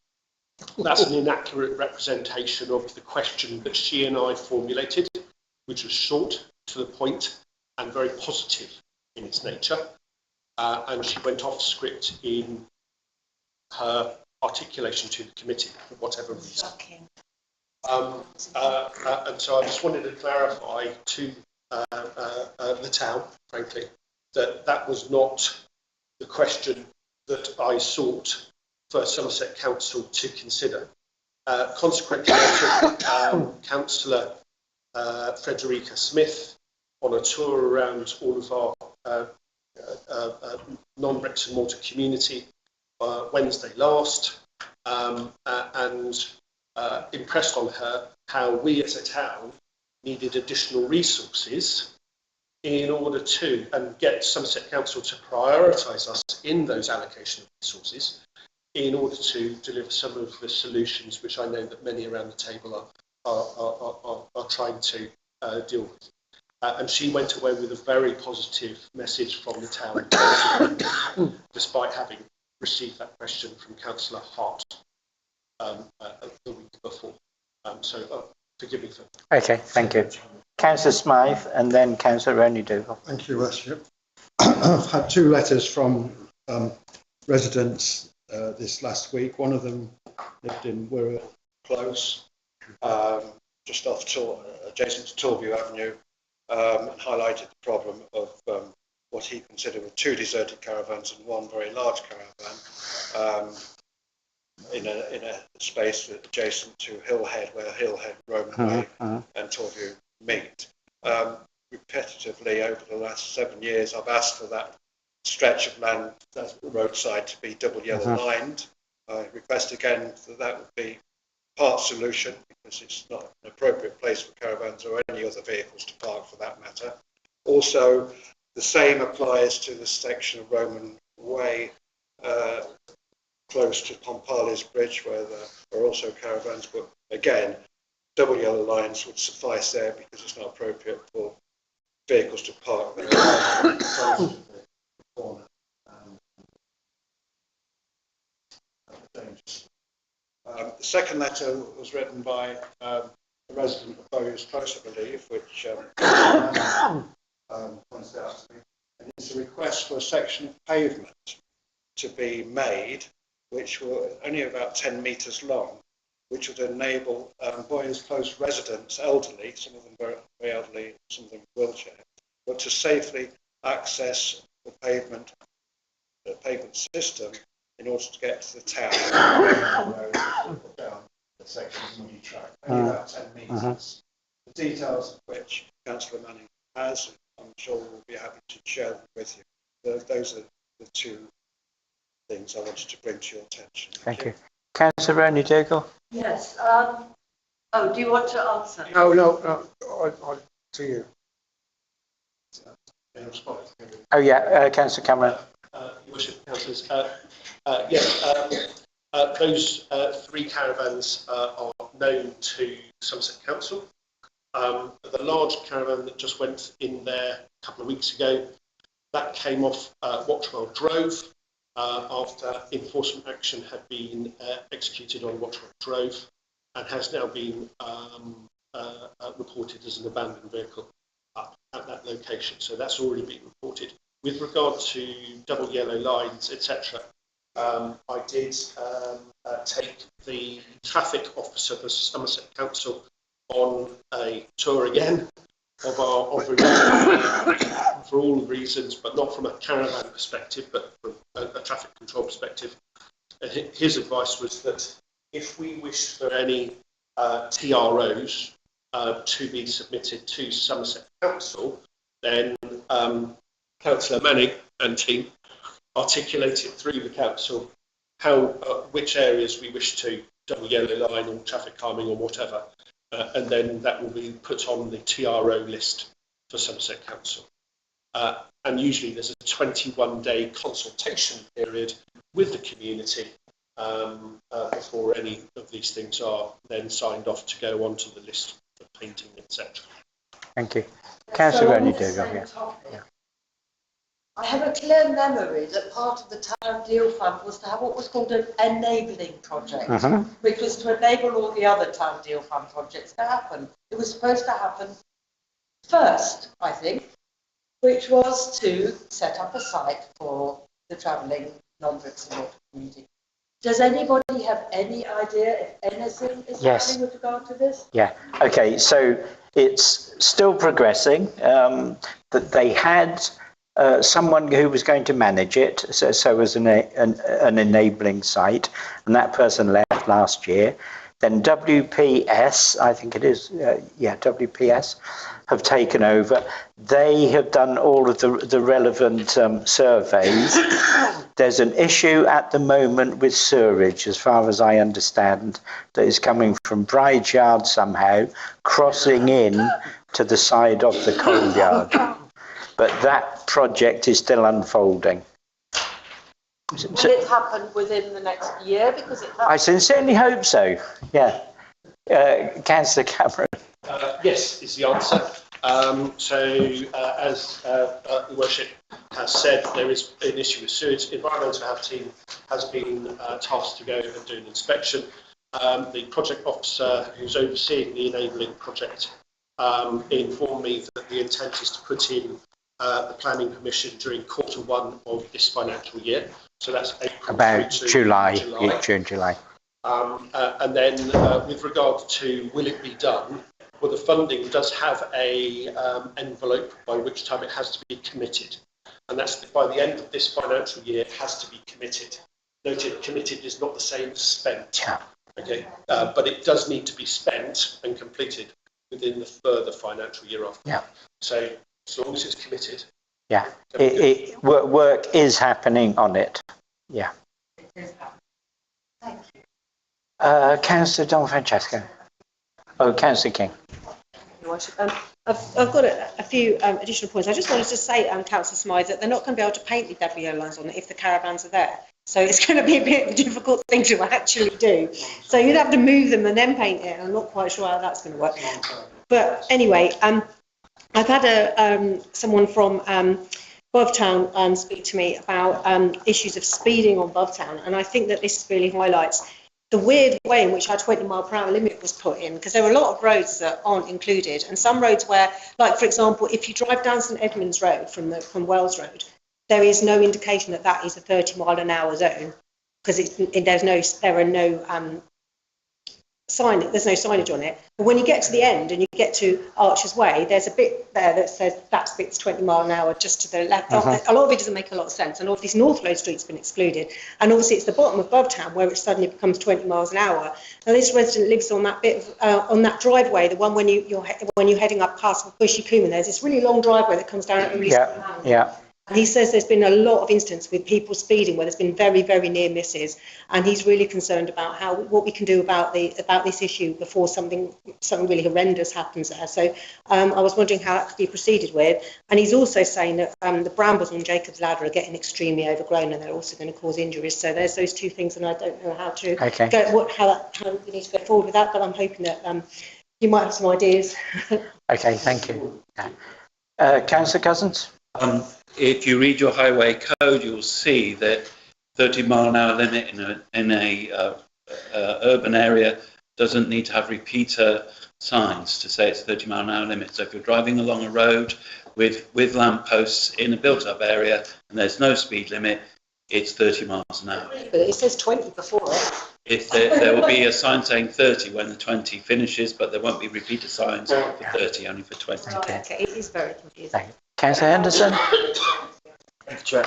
S8: That's an inaccurate representation of the question that she and I formulated, which was short, to the point, and very positive in its nature. And she went off script in her articulation to the committee for whatever reason. And so I just wanted to clarify to the town, frankly, that that was not the question that I sought for Somerset Council to consider. Consequently, I took Councillor Frederica Smith on a tour around all of our non-bricks and mortar community Wednesday last, and impressed on her how we as a town needed additional resources in order to, and get Somerset Council to prioritise us in those allocation of resources in order to deliver some of the solutions which I know that many around the table are trying to deal with. And she went away with a very positive message from the town, despite having received that question from Councillor Hart the week before. So forgive me for that.
S1: Okay, thank you. Councillor Smythe and then Councillor Ronnie-Dougal.
S18: Thank you, Worship. I've had 2 letters from residents this last week. One of them lived in Wirral Close,
S17: just off adjacent to Torview Avenue, and highlighted the problem of what he considered were 2 deserted caravans and 1 very large caravan in a space adjacent to Hillhead, where Hillhead, Roman Way and Torview meet. Repetitively over the last 7 years, I've asked for that stretch of land, that roadside, to be double yellow lined. I request again that would be part solution, because it's not an appropriate place for caravans or any other vehicles to park for that matter. Also, the same applies to the section of Roman Way close to Pompali's Bridge, where there are also caravans, but again, double yellow lines would suffice there, because it's not appropriate for vehicles to park there close to the corner. The second letter was written by a resident of Bowyer's Close, I believe, which points out to me, and it's a request for a section of pavement to be made, which were only about 10 metres long, which would enable Bowyer's Close residents, elderly, some of them very elderly, some of them wheelchair, but to safely access the pavement system in order to get to the town. Down the section of muddy track, only about 10 metres. The details of which Councillor Manning has, I'm sure we'll be happy to share them with you. Those are the 2 things I wanted to bring to your attention.
S1: Thank you. Councillor Ronnie-Dougal.
S4: Yes. Oh, do you want to answer?
S9: No, to you.
S1: Oh yeah, Councillor Cameron.
S8: Your Worship, Councillors. Yes, those 3 caravans are known to Somerset Council. The large caravan that just went in there a couple of weeks ago, that came off Watchwell Drove after enforcement action had been executed on Watchwell Drove, and has now been reported as an abandoned vehicle at that location. So that's already been reported. With regard to double yellow lines, etc., I did take the traffic officer of the Somerset Council on a tour again of our for all the reasons, but not from a caravan perspective, but from a traffic control perspective. His advice was that if we wish for any TROs to be submitted to Somerset Council, then Councillor Manning and team articulate it through the council how which areas we wish to double yellow line or traffic calming or whatever, and then that will be put on the TRO list for Somerset Council. And usually there's a 21-day consultation period with the community before any of these things are then signed off to go onto the list for painting, etc.
S1: Thank you. Councillor Ronnie-Dougal. Yeah.
S4: I have a clear memory that part of the town deal fund was to have what was called an enabling project, which was to enable all the other town deal fund projects to happen. It was supposed to happen first, I think, which was to set up a site for the travelling non-bricks and mortar community. Does anybody have any idea if anything is happening with regard to this?
S1: Yeah. Okay. So it's still progressing. That they had someone who was going to manage it, so as an enabling site, and that person left last year. Then WPS, I think it is, WPS, have taken over. They have done all of the relevant surveys. There's an issue at the moment with sewerage, as far as I understand, that is coming from Bride's Yard somehow, crossing in to the side of the coal yard. But that project is still unfolding.
S4: Will it happen within the next year? Because
S1: I sincerely hope so, yeah. Councillor Cameron.
S8: Yes, is the answer. As Your Worship has said, there is an issue with sewage. The Environmental Health team has been tasked to go and do an inspection. The project officer who's overseeing the enabling project informed me that the intent is to put in the planning permission during Q1 of this financial year. So that's April
S1: about July. June, July.
S8: And then with regard to will it be done, well, the funding does have a envelope by which time it has to be committed. And that's by the end of this financial year, it has to be committed. Noted, committed is not the same as spent.
S1: Yeah.
S8: Okay, but it does need to be spent and completed within the further financial year after.
S1: Yeah.
S8: So as long as it's committed.
S1: Yeah, work is happening on it. Yeah.
S4: Thank you.
S1: Councillor Don Francesco. Oh, Councillor King.
S13: I've got a few additional points. I just wanted to say, Councillor Smythe, that they're not going to be able to paint the WO lines on it if the caravans are there. So it's going to be a bit of a difficult thing to actually do. So you'd have to move them and then paint it. I'm not quite sure how that's going to work. But anyway, I've had someone from Bovetown speak to me about issues of speeding on Bovetown, and I think that this really highlights the weird way in which our 20-mile-per-hour limit was put in, because there are a lot of roads that aren't included, and some roads where, like for example, if you drive down St Edmunds Road from Wells Road, there is no indication that that is a 30-mile-an-hour zone, because there's no signage on it. But when you get to the end and you get to Archer's Way, there's a bit there that says that bit's 20 mile an hour just to the left. A lot of it doesn't make a lot of sense, and obviously North Road Street's been excluded, and obviously it's the bottom of Bovetown where it suddenly becomes 20 miles an hour. Now this resident lives on that bit of, on that driveway, the one when you're heading up past Bushy Cooman. There's this really long driveway that comes down.
S1: Yeah.
S13: And he says there's been a lot of instances with people speeding where there's been very, very near misses, and he's really concerned about what we can do about this issue before something really horrendous happens there. So I was wondering how that could be proceeded with. And he's also saying that the brambles on Jacob's Ladder are getting extremely overgrown, and they're also going to cause injuries. So there's those two things, and I don't know how to how we need to go forward with that. But I'm hoping that you might have some ideas.
S1: Okay, thank you. Councillor Cousins.
S5: If you read your highway code, you'll see that 30-mile-an-hour limit in a urban area doesn't need to have repeater signs to say it's 30-mile-an-hour limit. So if you're driving along a road with lampposts in a built-up area and there's no speed limit, it's 30 miles an hour.
S13: But it says 20 before it.
S5: If there will be a sign saying 30 when the 20 finishes, but there won't be repeater signs for 30, only for 20.
S13: Okay, it is very confusing.
S1: Councillor Henderson.
S6: Thank you,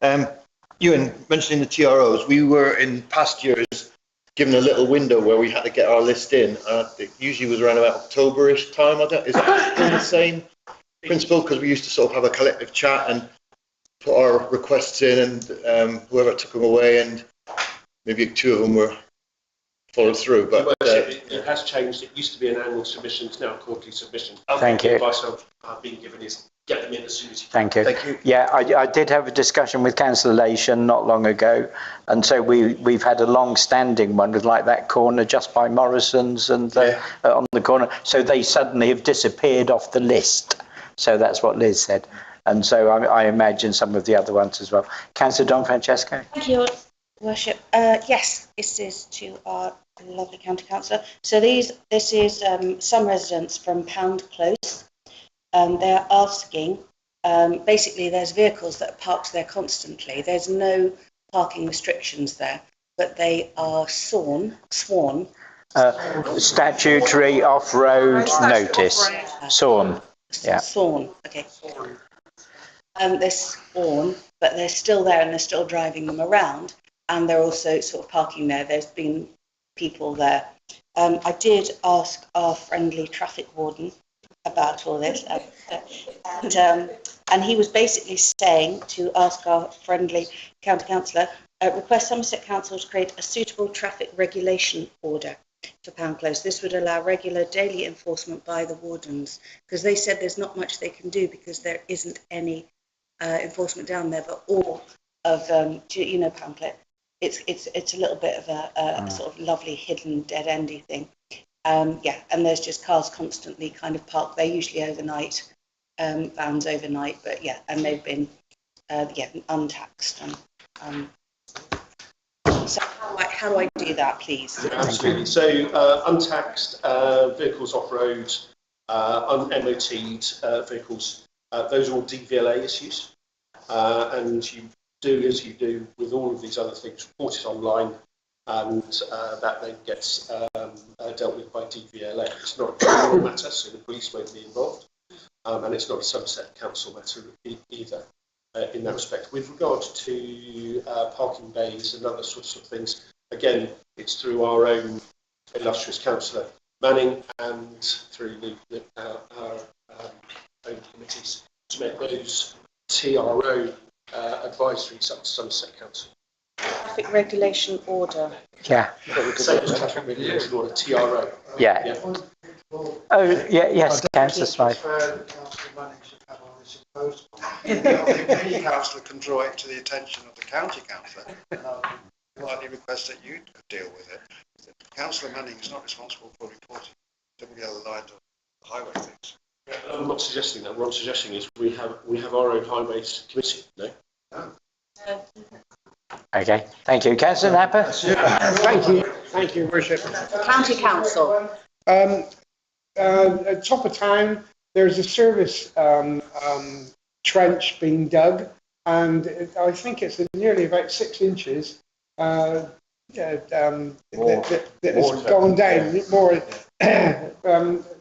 S6: Chair. Ewan, mentioning the TROs, we were in past years given a little window where we had to get our list in. It usually was around about October-ish time. Is that still the same principle? Because we used to sort of have a collective chat and put our requests in, and whoever took them away, and maybe two of them were followed through. But
S8: it has changed. It used to be an annual submission, it's now a quarterly submission.
S1: Thank you.
S8: The advice I've been given is get them in as soon as you
S1: can. Thank you. Yeah, I did have a discussion with Councillor Lation not long ago, and so we've had a long-standing one with like that corner just by Morrison's and on the corner. So they suddenly have disappeared off the list. So that's what Liz said. And so I imagine some of the other ones as well. Councillor Don Francesco.
S12: Thank you, Worship. Yes, this is to our lovely county councillor. So this is some residents from Pound Close. They're asking, basically there's vehicles that are parked there constantly. There's no parking restrictions there, but they are sworn.
S1: Statutory off-road notice. Sworn. Yeah.
S12: Sworn, okay. They're sworn, but they're still there and they're still driving them around, and they're also sort of parking there. There's been people there I did ask our friendly traffic warden about all this, and he was basically saying to ask our friendly county councillor, request Somerset Council to create a suitable traffic regulation order for Pound Close. This would allow regular daily enforcement by the wardens, because they said there's not much they can do because there isn't any enforcement down there, but all of Pound Close. It's a little bit of a sort of lovely hidden dead endy thing. And there's just cars constantly kind of parked. They're usually overnight, vans overnight, but and they've been untaxed. So how do I do that, please?
S8: Absolutely. So untaxed vehicles off-road, un-MOT'd vehicles, those are all DVLA issues. And you do as you do with all of these other things, report it online, and that then gets dealt with by DVLA. It's not a criminal matter, so the police won't be involved, and it's not a Somerset Council matter either in that respect. With regard to parking bays and other sorts of things, again, it's through our own illustrious councillor Manning and through our own committees to make those TRO advisories up to Somerset Council.
S12: Traffic regulation order.
S1: Yeah.
S8: Same as traffic regulation order, TRO.
S1: Yeah. Oh, yes, Councillor Smythe.
S18: Any councillor can draw it to the attention of the county councillor. Politely request that you deal with it. Councillor Manning is not responsible for reporting some of the other lines of highway things.
S8: I'm not suggesting that. What I'm suggesting is we have our own highways committee. No.
S1: Okay, thank you. Councillor Napper?
S9: Thank you, Worship.
S12: County Council.
S9: At top of town, there's a service trench being dug, and I think it's nearly about 6 inches. It's gone down more.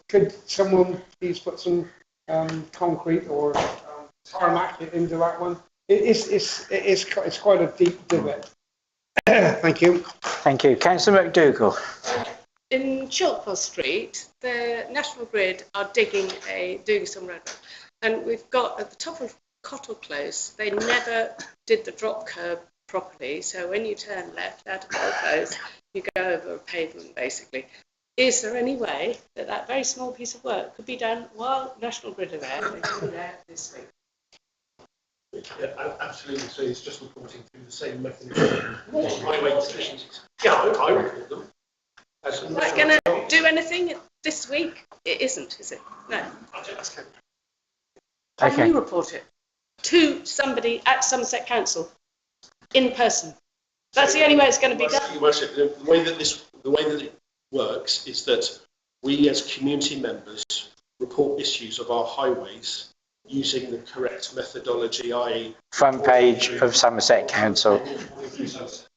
S9: Could someone please put some concrete or tarmac into that one? It's quite a deep divot. Thank you.
S1: Thank you. Councillor McDougall.
S14: In Chalkpole Street, the National Grid are doing some road, and we've got at the top of Cottle Close, they never did the drop curb properly, so when you turn left out of Cottle Close, you go over a pavement basically. Is there any way that that very small piece of work could be done while National Grid are there? They're going there this week.
S8: Yeah, absolutely. So it's just reporting through the same mechanism. Highway deficiencies. Yeah, I report them.
S14: Is that going to do anything this week? It isn't, is it? No. Can you report it to somebody at Somerset Council in person? That's the only way it's going to be done.
S8: Your Worship, the way that it works is that we as community members report issues of our highways using the correct methodology, i.e.
S1: front page of Somerset Council.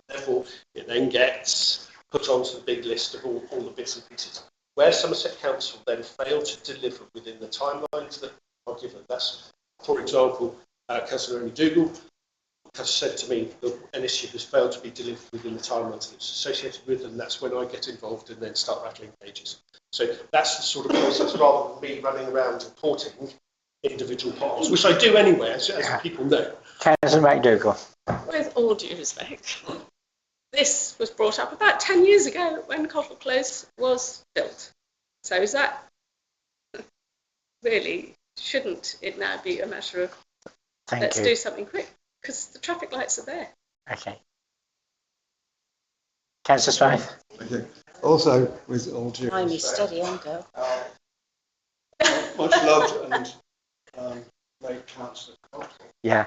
S8: Therefore, it then gets put onto the big list of all the bits and pieces. Where Somerset Council then fail to deliver within the timelines that are given. That's, for example, Councillor McDougall has said to me that an issue has failed to be delivered within the timelines that it's associated with, and that's when I get involved and then start rattling pages. So that's the sort of process, rather than me running around reporting individual parts, which I do anyway, as people know.
S1: Councillor McDougall.
S14: With all due respect, this was brought up about 10 years ago when Cottle Close was built. So is that really, shouldn't it now be a matter of let's do something quick? Because the traffic lights are there.
S1: Okay. Councillor Smythe.
S18: Okay. Also, with all due respect,
S12: steady on go.
S18: Much loved and late Councillor Cottle.
S1: Yeah.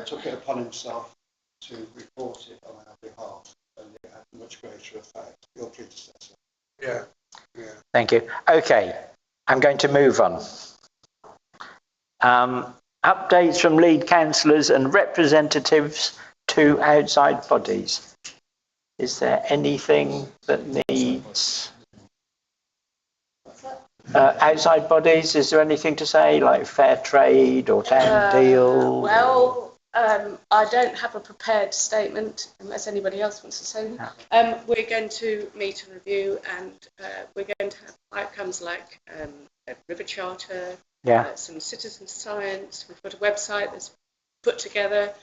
S18: Took it upon himself to report it on our behalf, and it had much greater effect. Your predecessor. Yeah.
S1: Thank you. Okay, I'm going to move on. Updates from lead councillors and representatives to outside bodies. Is there anything that needs outside bodies? Is there anything to say, like fair trade or town deal?
S14: Well, I don't have a prepared statement unless anybody else wants to say one. We're going to meet and review, and we're going to have outcomes like a river charter, some citizen science. We've got a website that's put together,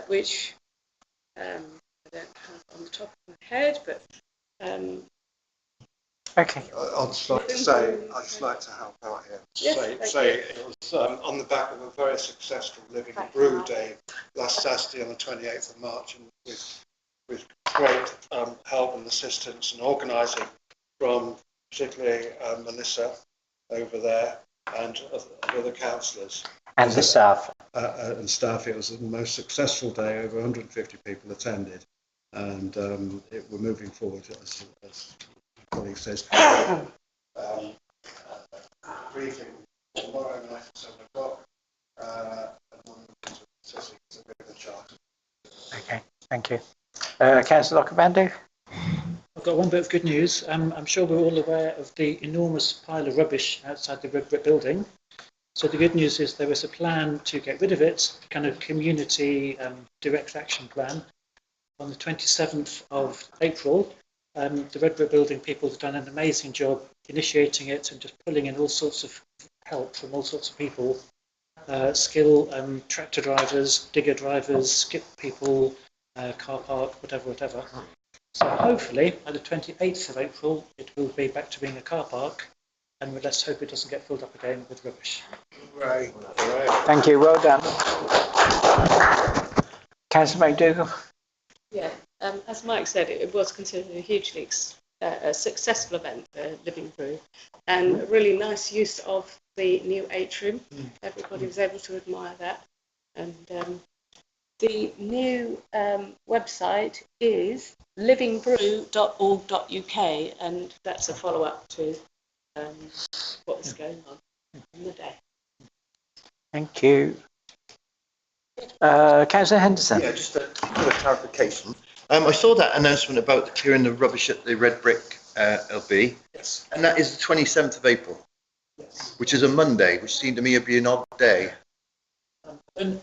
S14: which I don't have on the top of my head, but
S1: okay.
S17: I'd just like to help out here.
S14: Yes,
S17: say it was on the back of a very successful Living Brew Day last Saturday on the 28th of March, and with great help and assistance and organising from particularly Melissa over there and other councillors.
S1: And the staff.
S17: And staff. It was the most successful day. Over 150 people attended, and we're moving forward as colleague says. Briefing tomorrow night at 7 o'clock. And one says it's a bit of a chart.
S1: Okay, thank you. Councillor Lockerbando?
S16: I've got one bit of good news. I'm sure we're all aware of the enormous pile of rubbish outside the Red Brick building. So the good news is there was a plan to get rid of it, kind of community direct action plan. On the 27th of April, the Red Brick building people have done an amazing job initiating it and just pulling in all sorts of help from all sorts of people, skilled tractor drivers, digger drivers, skip people, car park, whatever. So hopefully by the 28th of April it will be back to being a car park, and let's hope it doesn't get filled up again with rubbish.
S17: Right.
S1: Thank you, well done. Councillor McDougall?
S14: Yeah, as Mike said, it was considered a hugely a successful event, Living Brew, and a really nice use of the new atrium. Everybody was able to admire that. And the new website is livingbrew.org.uk, and that's a follow-up to what was going on the day.
S1: Thank you. Councillor Henderson?
S6: Yeah, just a clarification. I saw that announcement about clearing the rubbish at the Red Brick LB,
S16: Yes.
S6: and that is the 27th of April,
S16: Yes.
S6: which is a Monday, which seemed to me to be an odd day.
S16: I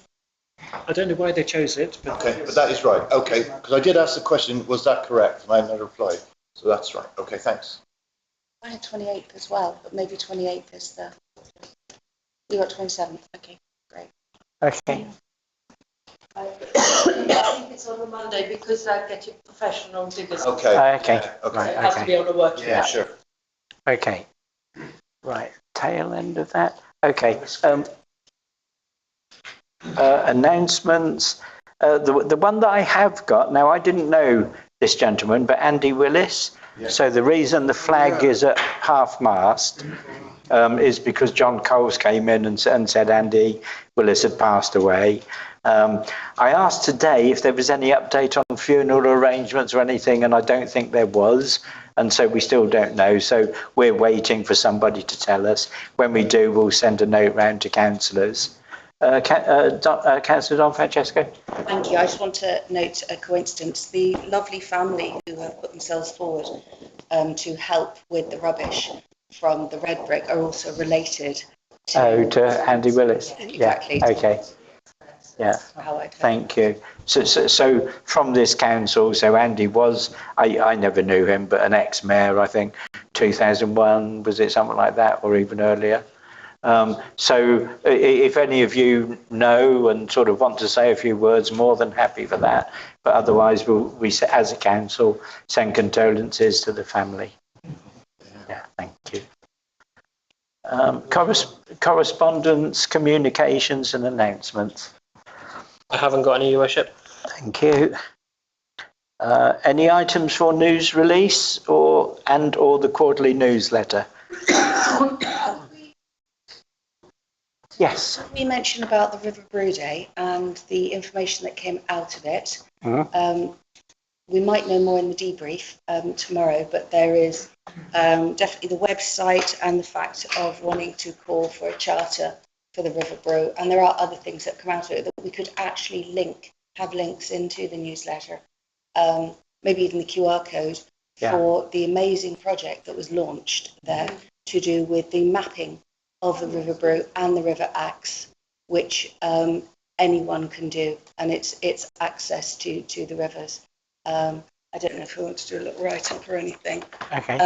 S16: don't know why they chose it, but
S6: Okay, but that is right. Okay, because I did ask the question, was that correct? And I have not replied. So that's right. Okay, thanks.
S12: I had 28th as well, but maybe 28th is the... You got 27th. Okay, great.
S1: Okay.
S4: I think it's on a Monday because I get it professional diggers.
S6: Okay.
S1: Okay.
S6: Okay.
S4: It has to be on a working
S6: Yeah,
S4: day.
S6: sure.
S1: Okay. Right. Tail end of that. Okay. Announcements. The one that I have got now, I didn't know this gentleman, but Andy Willis.
S6: Yeah.
S1: So the reason the flag is at half mast is because John Coles came in and said Andy Willis had passed away. I asked today if there was any update on funeral arrangements or anything, and I don't think there was, and so we still don't know. So we're waiting for somebody to tell us. When we do, we'll send a note round to councillors. Councillor Don Francesco?
S12: Thank you. I just want to note a coincidence. The lovely family who have put themselves forward to help with the rubbish from the Red Brick are also related
S1: to Andy Willis.
S12: Yeah, exactly.
S1: Yeah. Okay. Yeah. Thank you. So from this council, so Andy was, I never knew him, but an ex-mayor, I think, 2001, was it something like that, or even earlier? So if any of you know and sort of want to say a few words, more than happy for that. But otherwise, we as a council, send condolences to the family. Yeah, thank you. Correspondence, communications and announcements.
S2: I haven't got any, Your Worship.
S1: Thank you. Any items for news release or the quarterly newsletter? Yes.
S12: We mentioned about the River Brew Day and the information that came out of it. We might know more in the debrief tomorrow, but there is definitely the website and the fact of wanting to call for a charter for the River Brew, and there are other things that come out of it that we could actually have links into the newsletter, maybe even the QR code for the amazing project that was launched there to do with the mapping of the River Brew and the River Axe, which anyone can do, and it's access to the rivers. I don't know if we want to do a little write-up or anything.
S1: Okay.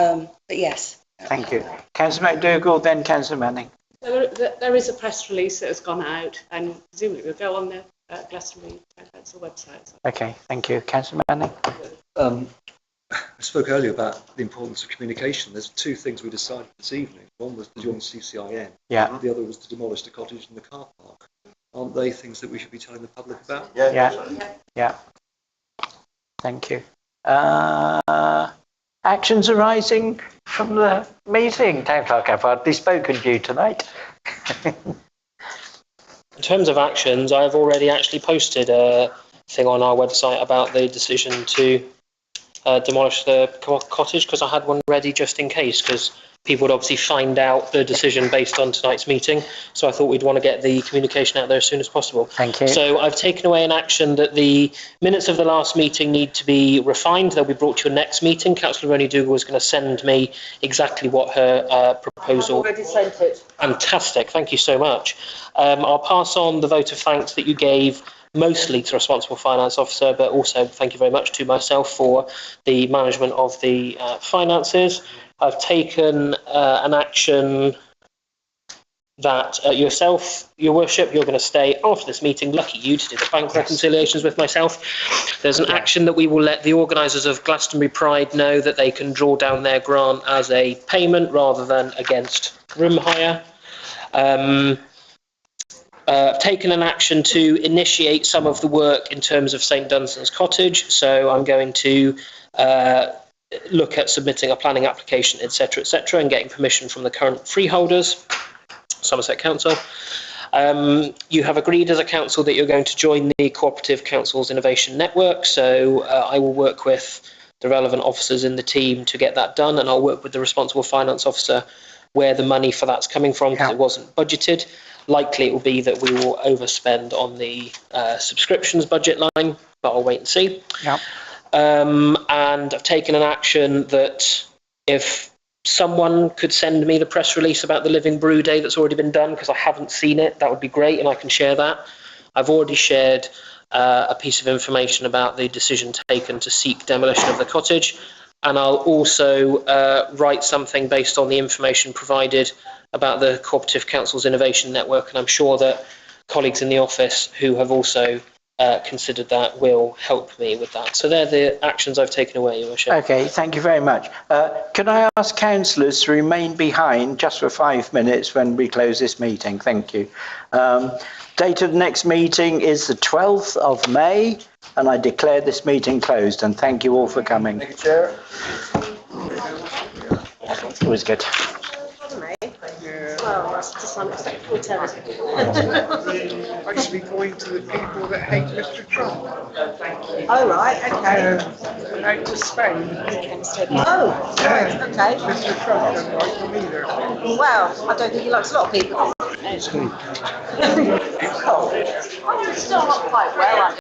S12: But yes.
S1: Thank you. Councillor McDougall, then Councillor Manning.
S14: There is a press release that has gone out, and presumably it will go on the Glastonbury Town Council website.
S1: Okay, thank you. Councillor Manning.
S11: I spoke earlier about the importance of communication. There's two things we decided this evening. One was to join CCIN.
S1: Yeah.
S11: The other was to demolish the cottage and the car park. Aren't they things that we should be telling the public about?
S1: Yeah. Thank you. Actions arising from the meeting. Town Clerk, I've hardly spoken to you tonight.
S2: In terms of actions, I've already actually posted a thing on our website about the decision to demolish the cottage, because I had one ready just in case, because people would obviously find out the decision based on tonight's meeting. So I thought we'd want to get the communication out there as soon as possible.
S1: Thank you.
S2: So I've taken away an action that the minutes of the last meeting need to be refined. They'll be brought to your next meeting. Councillor Ronnie Dougal is going to send me exactly what her proposal.
S4: I've already sent it.
S2: Fantastic. Thank you so much. I'll pass on the vote of thanks that you gave mostly to Responsible Finance Officer, but also thank you very much to myself for the management of the finances. I've taken an action that yourself, Your Worship, you're going to stay after this meeting. Lucky you to do the bank reconciliations with myself. There's an action that we will let the organisers of Glastonbury Pride know that they can draw down their grant as a payment rather than against room hire. I've taken an action to initiate some of the work in terms of St Dunstan's Cottage, so I'm going to look at submitting a planning application, etc., and getting permission from the current freeholders, Somerset Council. You have agreed as a council that you're going to join the Cooperative Councils Innovation Network, so I will work with the relevant officers in the team to get that done, and I'll work with the Responsible Finance Officer where the money for that's coming from, because it wasn't budgeted. Likely it will be that we will overspend on the subscriptions budget line, but I'll wait and see.
S1: Yeah.
S2: And I've taken an action that if someone could send me the press release about the Living Brew Day that's already been done, because I haven't seen it, that would be great, and I can share that. I've already shared a piece of information about the decision taken to seek demolition of the cottage, and I'll also write something based on the information provided about the Cooperative Councils Innovation Network, and I'm sure that colleagues in the office who have also considered that will help me with that. So they're the actions I've taken away, Your Worship.
S1: Okay, thank you very much. Can I ask councillors to remain behind just for 5 minutes when we close this meeting? Thank you. Date of the next meeting is the 12th of May, and I declare this meeting closed, and thank you all for coming.
S18: Thank you, Chair.
S1: It was good.
S15: Well, that's just unacceptable territory.
S9: Actually going to the people that hate Mr. Trump.
S4: Oh, right, okay.
S9: Out to Spain.
S4: Oh, right, okay.
S9: Mr. Trump doesn't like them either.
S4: Well, I don't think he likes a lot of people.
S9: It's me.
S4: Oh, still not quite well,